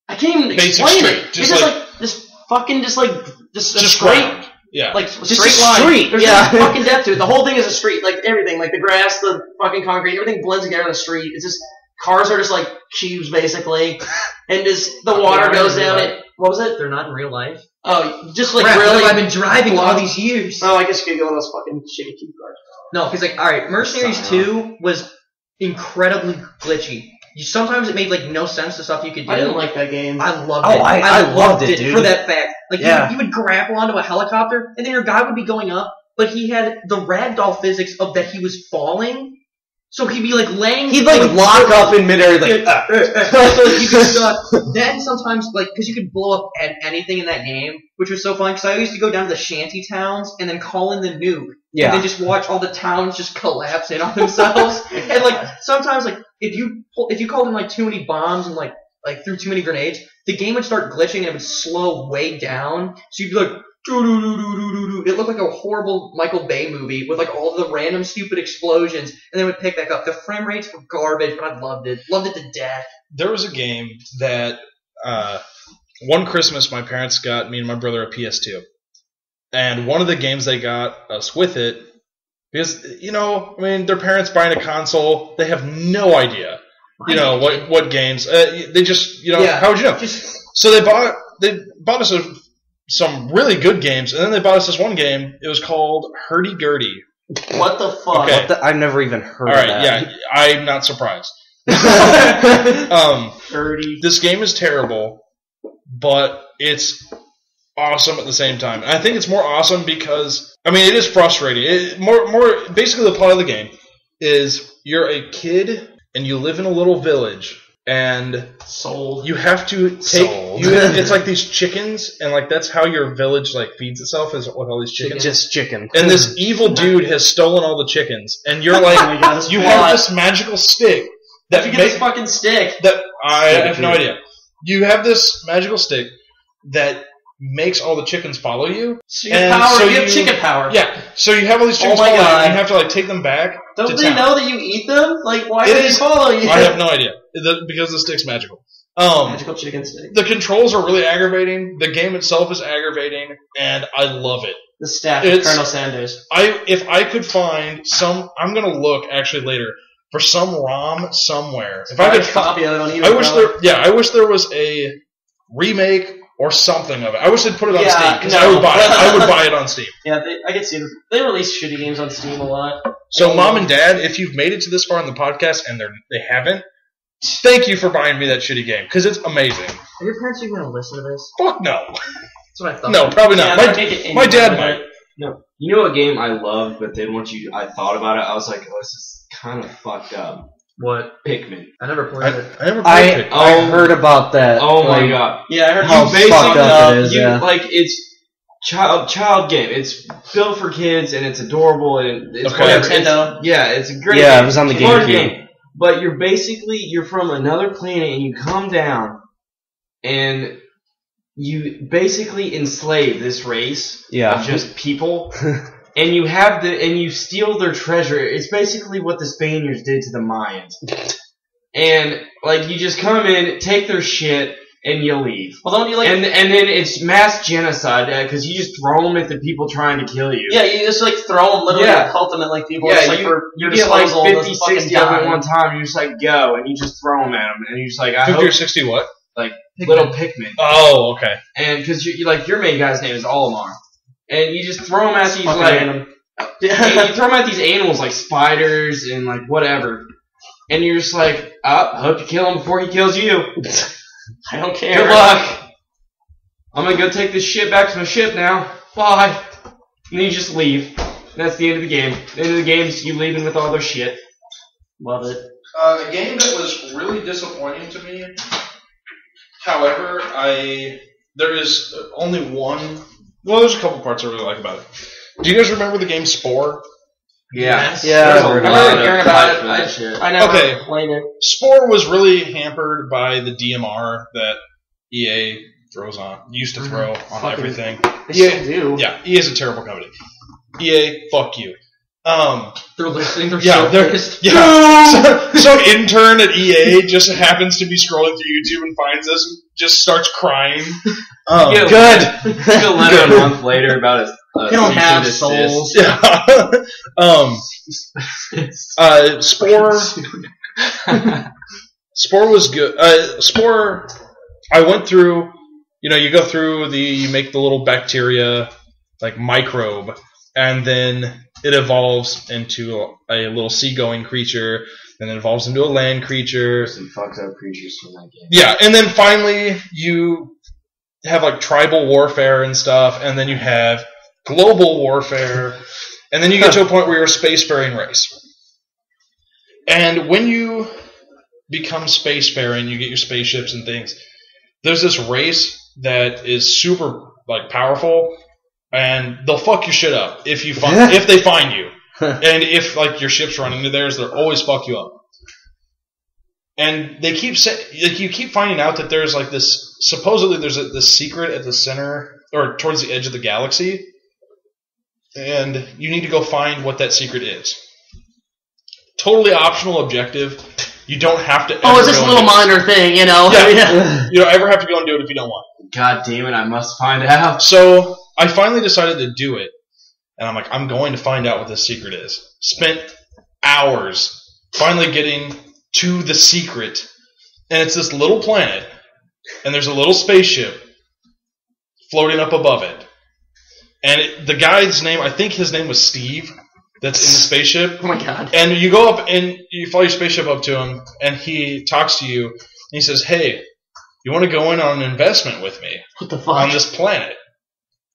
I can't even Basic explain street. it. It's Just just like- like this fucking just a straight ground. Yeah. like Just straight a line. street, There's yeah. no fucking depth to it. The whole thing is a street. Like everything, like the grass, the fucking concrete, everything blends together in the street. It's just cars are just like cubes basically, and just the water they're goes not in down real it. What was it? They're not in real life. Oh, just like Crap, really. I've been driving all these years. Oh, I guess you could get one of those fucking shitty cube cars. No, because like, all right, Mercenaries 2 was incredibly glitchy. sometimes it made like no sense the stuff you could do. I didn't like that game. I loved Oh, it. I loved it, dude. For that fact. Like, Yeah. you would grapple onto a helicopter, and then your guy would be going up, but he had the ragdoll physics of that he was falling. So he'd be like laying. He'd like lock up in midair, like. So you could then sometimes like because you could blow up at anything in that game, which was so fun. Because I used to go down to the shanty towns and then call in the nuke, Yeah. and then just watch all the towns just collapse in on themselves. And like sometimes like if you called in like too many bombs and like threw too many grenades, the game would start glitching and it would slow way down. So you'd be like. It looked like a horrible Michael Bay movie with like all the random stupid explosions, and then it would pick back up. The frame rates were garbage, but I loved it to death. There was a game that one Christmas my parents got me and my brother a PS2, and one of the games they got us with it because their parents buying a console, they have no idea what games they just how would you know? So they bought us some really good games, and then they bought us this one game. It was called Hurdy-Gurdy. What the fuck? Okay. I've never even heard All of right, that. yeah, I'm not surprised. This game is terrible, but it's awesome at the same time. And I think it's more awesome because it is frustrating. More basically the plot of the game is you're a kid and you live in a little village. And you have to take. It's like these chickens, and like that's how your village like feeds itself is with all these chickens. Just chicken. And this evil dude has stolen all the chickens, and you're like, Oh my God, you have this magical stick How'd you get this fucking stick? that I have no idea. You have this magical stick that makes all the chickens follow you. So you have chicken power. Yeah, so you have all these chickens Oh my follow you, God. and you have to like take them back. Don't to they town. know that you eat them? Like, why It do they is- follow you? I have no idea because the stick's magical. Magical chicken stick. The controls are really aggravating. The game itself is aggravating, and I love it. The staff of It's- Colonel Sanders. If I could find some, I'm gonna look actually later for some ROM somewhere. If I could, copy of it on eBay. I wish there was a remake or something of it. I wish they'd put it on Yeah, Steam because no. I would buy it. I would buy it on Steam. Yeah, I can see this. They release shitty games on Steam a lot. So, Mom and Dad, if you've made it to this far in the podcast and they haven't, thank you for buying me that shitty game because it's amazing. Are your parents even gonna listen to this? Fuck no. That's what I thought. No, probably not. Yeah, make it My dad indie, might. No, you know what game I loved, but then once I thought about it, I was like, oh, this is kind of fucked up. What? Pikmin. I never played it. I never played it. I heard about that. Oh my like, god. Yeah, I heard How you fucked up it is, yeah. Like it's child game. It's built for kids and it's adorable and it's Okay. whatever. Nintendo. It's a great Yeah, game. it was on the Smart GameCube. game. But you're from another planet and you come down and you basically enslave this race Yeah. of just people. And you steal their treasure. It's basically what the Spaniards did to the Mayans. And like you just come in, take their shit, and you leave. Well, don't you like? And then it's mass genocide because you just throw them at the people trying to kill you. Yeah, you just like throw them literally Yeah. and pelt them at like people. Yeah, just, like, you, for you your get like disposal, and 50, just fucking 60 of them die. at one time. You just like go and you just throw them at them, and you're just like, I 50 or hope 60 what? little Pikmin. Oh, okay. And because you like your main guy's name is Olimar, and you just throw them at these Fucking like random. you throw them at these animals like spiders and like whatever, and you're just like, I hope you kill him before he kills you. I don't care. Good luck. I'm gonna go take this shit back to my ship now. Bye. And then you just leave. That's the end of the game. The end of the game is you leaving with all their shit. Love it. A game that was really disappointing to me. However, there is only one. Well, there's a couple parts I really like about it. Do you guys remember the game Spore? Yes. Yeah, There's a I've heard I of lot remember of hearing about hype it. for that shit. I never Okay. played it. Spore was really hampered by the DMR that EA used to throw on Fucking- everything. They still do. Yeah, EA is a terrible company. EA, fuck you. They're listening. They're Yeah, so they're pissed. yeah. So intern at EA just happens to be scrolling through YouTube and finds this and just starts crying. Yeah. Good. You get a letter a month later about a They don't cease have and desist. souls. Yeah. Spore. Spore was good. Spore. I went through. You go through you make the little bacteria, like microbe, and then it evolves into a little seagoing creature, then it evolves into a land creature. Some fucked up creatures from that game. Yeah, and then finally you have like tribal warfare and stuff, and then you have global warfare, and then you get to a point where you're a spacefaring race. And when you become spacefaring, you get your spaceships and things. There's this race that is super like powerful, and they'll fuck your shit up if they find you, and if like your ship's running into theirs, they'll always fuck you up. And they keep you keep finding out that there's like this supposedly there's this secret at the center or towards the edge of the galaxy, and you need to go find what that secret is. Totally optional objective. You don't have to. Oh, it's just a little minor thing, you know. Yeah. You don't ever have to go and do it if you don't want. God damn it! I must find out. So I finally decided to do it, and I'm like, I'm going to find out what this secret is. Spent hours finally getting to the secret, and it's this little planet, and there's a little spaceship floating up above it, and the guy's name, I think his name was Steve, that's in the spaceship. Oh my god. And you go up and you fly your spaceship up to him, and he talks to you, and he says, hey, you want to go in on an investment with me What the fuck? on this planet?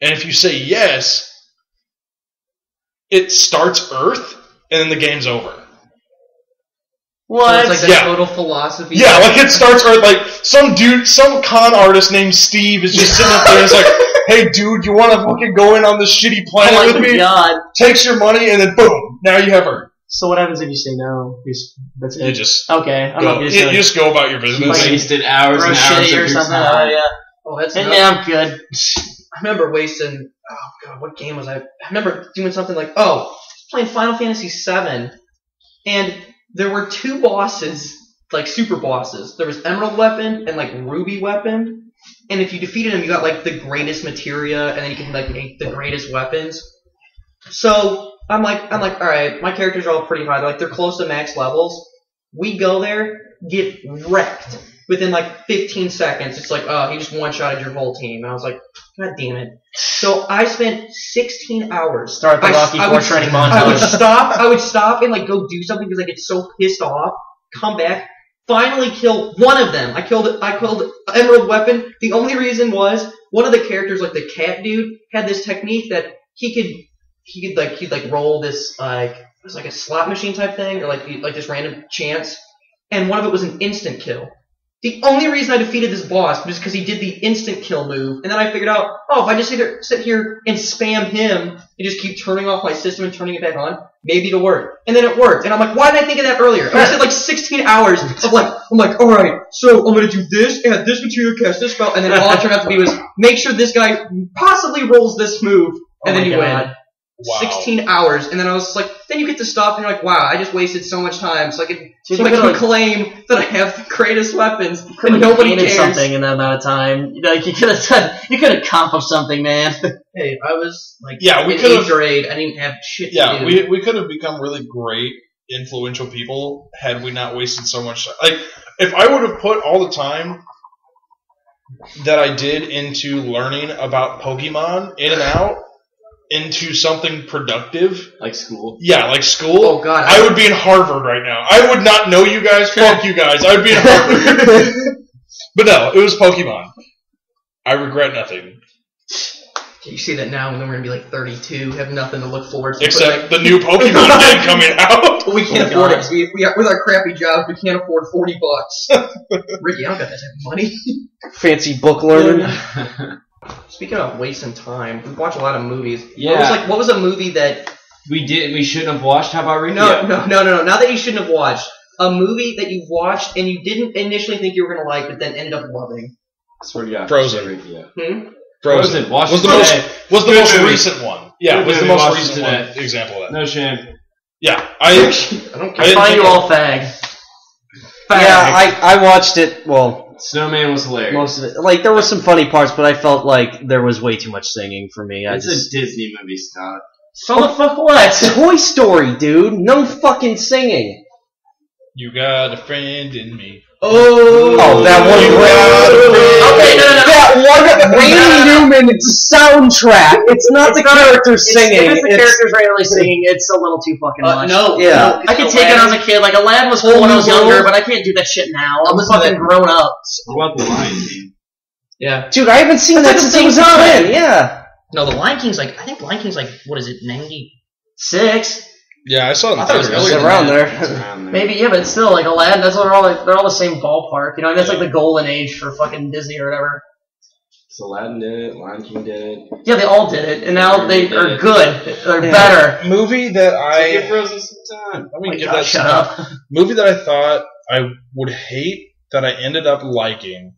And if you say yes, it starts Earth, and then the game's over. What? So it's like the total philosophy. Yeah, like it starts Earth, like some con artist named Steve is just sitting up there and it's like, hey dude, you want to fucking go in on this shitty planet Oh with my me? god. Takes your money, and then boom, now you have Earth. So what happens if you say no? That's You it. just Okay. I'm go, not you just just go about your business. Like- Wasted hours throw and hours shitty of or your something. time. Oh yeah. Oh, that's And nuts. yeah, I'm good. I remember wasting. Oh god, what game was I? I remember doing something like playing Final Fantasy VII, and there were two bosses, like super bosses. There was Emerald Weapon and like Ruby Weapon, and if you defeated them, you got like the greatest materia, and then you can like make the greatest weapons. So I'm like, all right, my characters are all pretty high. They're close to max levels. We go there, get wrecked within like 15 seconds. It's like, oh, he just one-shotted your whole team. And I was like, god damn it. So I spent 16 hours. Start the Rocky I IV training I montage. would stop and like go do something because I get so pissed off. Come back, finally kill one of them. I killed Emerald Weapon. The only reason was one of the characters, like the cat dude, had this technique that he'd roll this it was like a slot machine type thing or like this random chance, and one of it was an instant kill. The only reason I defeated this boss was because he did the instant kill move, and then I figured out, if I just sit here and spam him and just keep turning off my system and turning it back on, maybe it'll work. And then it worked, and I'm like, why didn't I think of that earlier? And I spent like 16 hours of I'm like, all right, so I'm gonna do this, add this material, cast this spell, and then all it turned out to be was make sure this guy possibly rolls this move, and then you win. Wow. 16 hours, and then I was just like, then you get to stop, and you're like, wow, I just wasted so much time, so I can claim that I have the greatest weapons, and nobody cares. Something in that amount of time. Like you could have accomplished something, man. Hey, I was like, Yeah, we in could've- 8th grade, I didn't have shit Yeah, to do. we could have become really great, influential people had we not wasted so much time. Like, if I would have put all the time that I did into learning about Pokemon in and out into something productive, Like school. yeah, like school, Oh, God. I would be in Harvard right now. I would not know you guys. Fuck you guys. I would be in Harvard. But no, it was Pokemon. I regret nothing. You see that now, and then we're gonna be like 32, have nothing to look forward to. Except the new Pokemon game coming out. But we can't afford it. With our crappy jobs, we can't afford $40. Ricky, I don't got that type of money. Fancy book learning. Speaking of wasting time, we watch a lot of movies. Yeah. What was a movie that... We shouldn't have watched. How about Ricky? No. Not that you shouldn't have watched. A movie that you watched and you didn't initially think you were going to like, but then ended up loving. Swear to God. Frozen. Ricky, yeah. Frozen Watched was it the today. most Good most movie. recent one. Yeah, Good was the movie. most Watched it recent today. one example of that. No shame. Yeah, I don't care. I didn't Find think you of- all fag. Fag. Yeah, I watched it. Well, Snowman was hilarious. most of it. Like there were some funny parts, but I felt like there was way too much singing for me. It's a Disney movie, Scott. So the fuck what? Toy Story, dude. No fucking singing. You got a friend in me. Oh, that one. Okay, no. That one Randy Newman soundtrack. It's not the characters singing. It's the characters randomly singing. It's a little too fucking much. No. Yeah. I can take it as a kid. Like, Aladdin was cool when I was younger, but I can't do that shit now. I'm fucking grown up. What about the Lion King? Yeah. Dude, I haven't seen that That's since like I was the a same kid. time. Yeah. No, the Lion King's like, I think Lion King's like, what is it, 90? 6. Yeah, I saw it. I thought it was theaters. earlier. Around there. It's around there. Maybe, yeah, but it's still, like, Aladdin, they're all the same ballpark. You know, that's like the golden age for fucking Disney or whatever. So Aladdin did it, Lion King did it. Yeah, they all did it, and now they They are did. good. They're better. Movie that Give I Frozen some time. let me Oh my give God, that shut some up. movie that I thought I would hate that I ended up liking.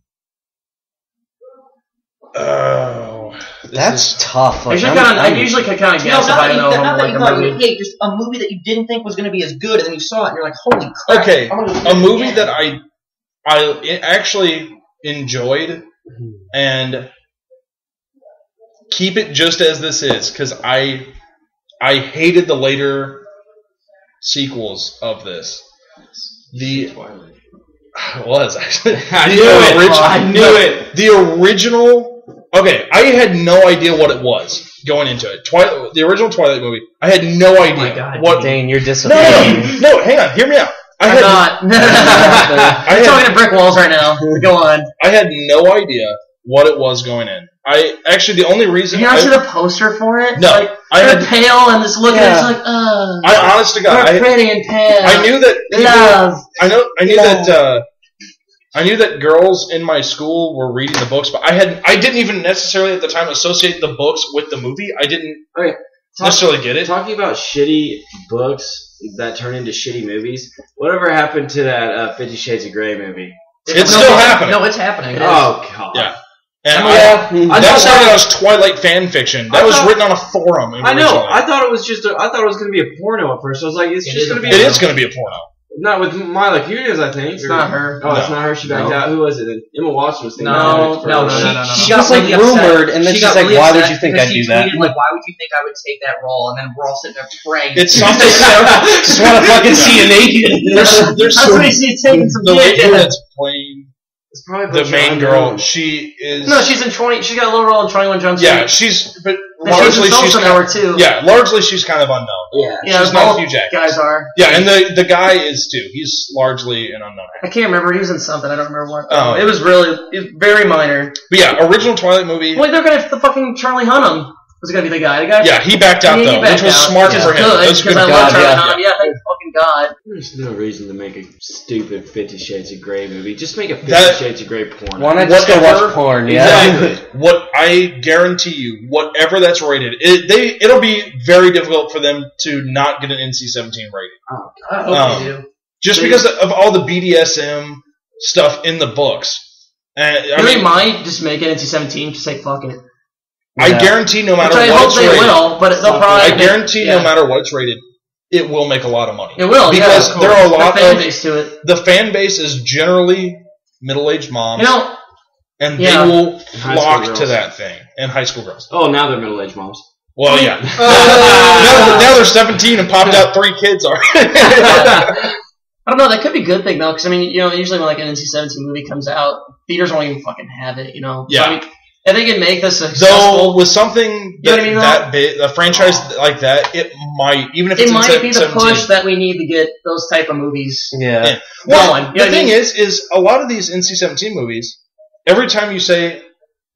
Oh, this That's is- tough. I Like, usually can kind of No, guess if not I that, know you, if not I'm that like you a thought you movie. would hate, just a movie that you didn't think was going to be as good, and then you saw it, and you're like, holy crap. okay. I'm gonna go A see it movie again. that I actually enjoyed, and keep it just as this is, because I hated the later sequels of this. The Twilight. was actually I the knew it. original- I knew it. The original. Okay, I had no idea what it was going into it. The original Twilight movie. I had no idea my God, what. Dane, you're No, disappointing. no, hang on. Hear me out. I I'm had not. I I'm had- talking to brick walls right now. Go on. I had no idea what it was going in. I actually the only reason Did you not see the poster for it? No, Like, I they're had- pale and just looking at Yeah. it, it's like, I honest to God, we're pretty and pale. I knew that people, Love. I knew that girls in my school were reading the books, but I didn't even necessarily at the time associate the books with the movie. I didn't Okay, necessarily get it. Talking about shitty books that turn into shitty movies, whatever happened to that 50 Shades of Grey movie? It's still happening. No, it's happening. Oh, God. Yeah. And Yeah. I thought started out as Twilight fan fiction. That I was thought- written on a forum. I know. originally. I thought it was going to be a porno at first. I was like, it's It just is going to a be. It is going to be a porno. Not with Mila Kunis, I think. It's not her. Oh, it's No. not her. She backed No. out. Who was it? Then? Emma Watson was thinking. No, about it. no. She She got was like really upset. rumored, and then She she's got like, really "Why would upset you think because I'd she do that?" tweeted, like, why would you think I would take that role? And then we're all sitting there praying. It's something. Just want to fucking see you naked. There's That's some, what she's taking some the lady dick. that's playing It's probably a the bunch of main unknown. girl. She is. No, she's in 20. She got a little role in 21 Jump Street. Yeah, she's. But And she's largely in she's Social kind Network too. Yeah, largely she's kind of unknown. Yeah. Yeah, she's not both a huge actor. guys are. Yeah, and the guy is too. He's largely an unknown actor. I can't remember. He was in something. I don't remember what. Oh. It was very minor. But yeah, original Twilight movie. Well, they're gonna the fucking Charlie Hunnam was gonna be the guy. The guy. Yeah, he backed out he though, backed which was out, smart which for is him. good, That's good. because I God, love Charlie yeah. Hunnam. Yeah, thank fucking God. There's no reason to make a stupid 50 Shades of Grey movie. Just make a 50 That- Shades of Grey porn. Why not just go Whatever- watch porn? Yeah. Exactly. What I guarantee you, whatever that's rated, it'll be very difficult for them to not get an NC-17 rating, I hope Um, they do. just because of all the BDSM stuff in the books. And I They mean, might just make it into 17 to say fuck it. I Yeah. guarantee no matter Which I what hope it's they rated, will, but they'll probably. I guarantee yeah. no matter what it's rated, it will make a lot of money. It will, because yeah, of there are a course. lot The fan of base to it. the fan base is generally middle-aged moms, You know, and yeah. they will high flock school to girls. that thing. And high school girls. Oh, now they're middle-aged moms. Well, yeah. Uh, now they're 17 and popped out 3 kids already. I don't know. That could be a good thing though, because I mean, you know, usually when like an NC-17 movie comes out, theaters won't even fucking have it. You know. Yeah. So, I mean, if they can make this Though successful, with something You know that, what I mean, that big, a franchise like that, it might, even if it it's might in be the 17. push that we need to get those type of movies Yeah. Yeah. Well, going. You know the what I thing mean? is a lot of these NC-17 movies, every time you say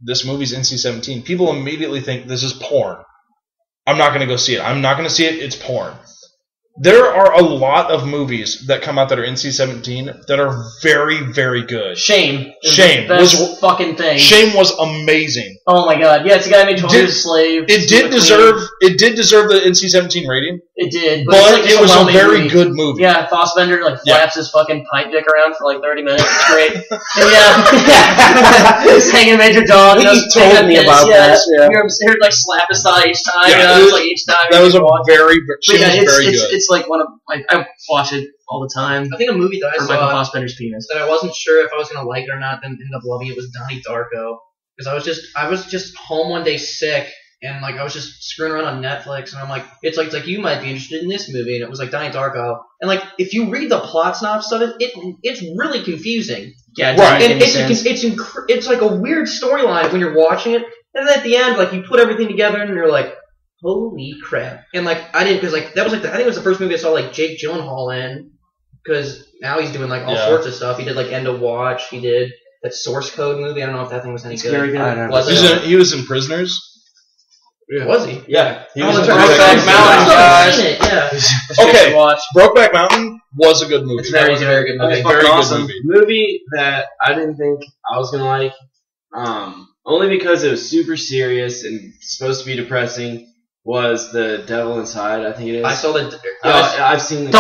this movie's NC-17, people immediately think this is porn. I'm not going to go see it. I'm not going to see it. It's porn. There are a lot of movies that come out that are NC-17 that are very, very good. Shame. is Shame the best was- fucking thing. Shame was amazing. Oh my god. Yeah, it's a guy who made 12 Did- Years a Slave. It did deserve the NC-17 rating, It did, but it's like just it was a well-made very movie. good movie. Yeah, Fassbender like Yeah. flaps his fucking pipe dick around for like 30 minutes. It's great. And yeah, just hanging Major Dog. I think just you told taking a me piss, about yeah, that, just yeah. hear him like slap his thigh each time. Yeah, you know, it's like each time. That was a watch. very, she But yeah, was very good. it's like one of like I watch it all the time. I think a movie that I For Michael saw Fassbender's penis. that I wasn't sure if I was gonna like it or not, then ended up loving it was Donnie Darko. Because I was just home one day sick, and like I was just screwing around on Netflix, and I'm like, it's like you might be interested in this movie, and it was like Donnie Darko, and like if you read the plot synopsis of it, it's really confusing. Yeah, it Right. doesn't And make any sense. it's like a weird storyline when you're watching it, and then at the end, like you put everything together, and you're like, holy crap! And like I didn't, because like that was like I think it was the first movie I saw like Jake Gyllenhaal in, because now he's doing like all sorts of stuff. He did like End of Watch. He did that Source Code movie. I don't know if that thing was any good. very good. I don't know. Was it? He was in Prisoners. Was he? Yeah. He was in that's right. Brokeback I Mountain. still haven't seen it, yeah. Okay, Watch. Brokeback Mountain was a good movie. It's very good movie. Okay, very awesome good movie. movie that I didn't think I was gonna like. Only because it was super serious and supposed to be depressing. Was The Devil Inside? I think it is. I saw the. I've seen. The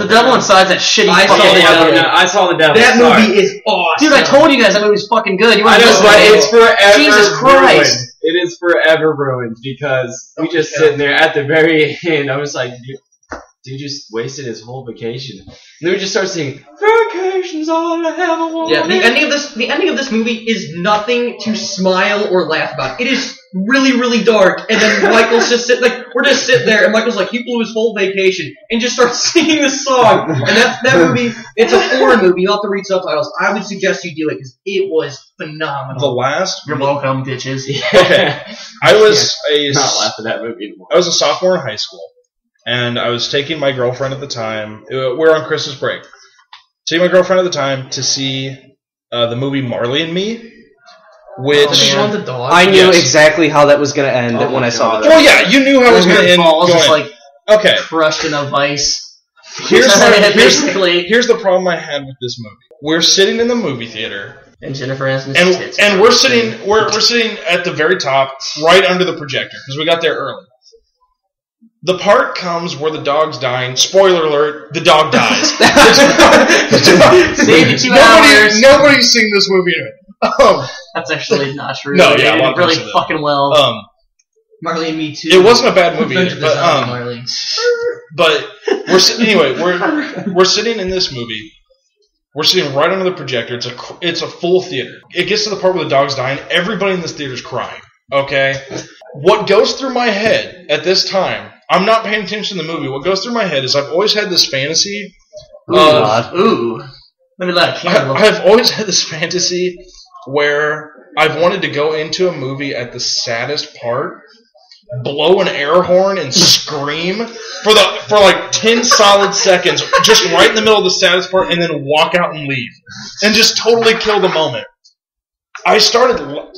Devil Inside's that shitty I saw fucking the Devil. movie. I saw The Devil. That Sorry. movie is awesome. Dude, I told you guys that movie's fucking good. You I want to know, listen but to it? it's forever Jesus Christ. ruined. It is forever ruined because we just sitting there at the very end. I was like, dude just wasted his whole vacation. And then we just start singing, "Vacation's all I ever wanted." Yeah, the ending of this movie is nothing to smile or laugh about. It is really, really dark, and then Michael's just we're just sitting there, and Michael's like, he blew his whole vacation, and just starts singing the song. And that movie, it's a foreign movie, you'll have to read subtitles. I would suggest you do it, because it was phenomenal. The last. You're welcome, bitches. Okay, I was not laughing at that movie anymore. I was a sophomore in high school, and I was taking my girlfriend at the time. We're on Christmas break. Taking my girlfriend at the time to see the movie Marley and Me, which. Did you want the dog? I knew Yes. exactly how that was going to end Oh when my I saw God. the Well, yeah, you knew how it was going to end. Balls just Going. like Okay, crushed in a vice. here's basically. here's the problem I had with this movie. We're sitting in the movie theater, And Jennifer Aniston's tits. and we're sitting at the very top, right under the projector, because we got there early. The part comes where the dog's dying. Spoiler alert: the dog dies. Save the 2 hours. Nobody's seen this movie anyway. That's actually not true. No, They yeah, a did lot of really people say that. fucking well. Marley and Me too. It wasn't a bad movie, Adventure but Design of Marley. but we're sitting in this movie. We're sitting right under the projector. It's a full theater. It gets to the part where the dog's dying. Everybody in this theater's crying. Okay, what goes through my head at this time? I'm not paying attention to the movie. What goes through my head is I've always had this fantasy. Ooh. Let me light a candle. I've always had this fantasy where I've wanted to go into a movie at the saddest part, blow an air horn and scream for like 10 solid seconds, just right in the middle of the saddest part, and then walk out and leave, and just totally kill the moment. I started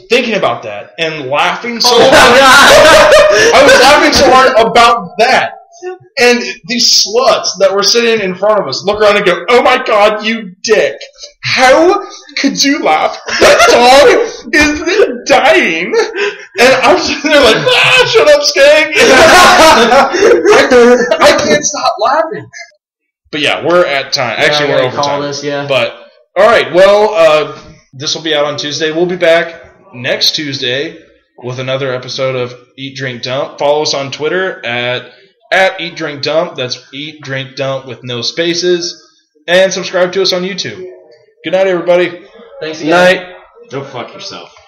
thinking about that and laughing so hard. I was laughing so hard about that. And these sluts that were sitting in front of us look around and go, "Oh my God, you dick. How could you laugh? That dog is dying." And I'm sitting there like, "Shut up, Skag." I can't stop laughing. But yeah, we're at time. Actually, we're over call time. this, yeah. But, alright, well, this will be out on Tuesday. We'll be back next Tuesday with another episode of Eat, Drink, Dump. Follow us on Twitter at Eat, Drink, Dump. That's Eat, Drink, Dump with no spaces. And subscribe to us on YouTube. Good night, everybody. Thanks Good again. night. Go fuck yourself.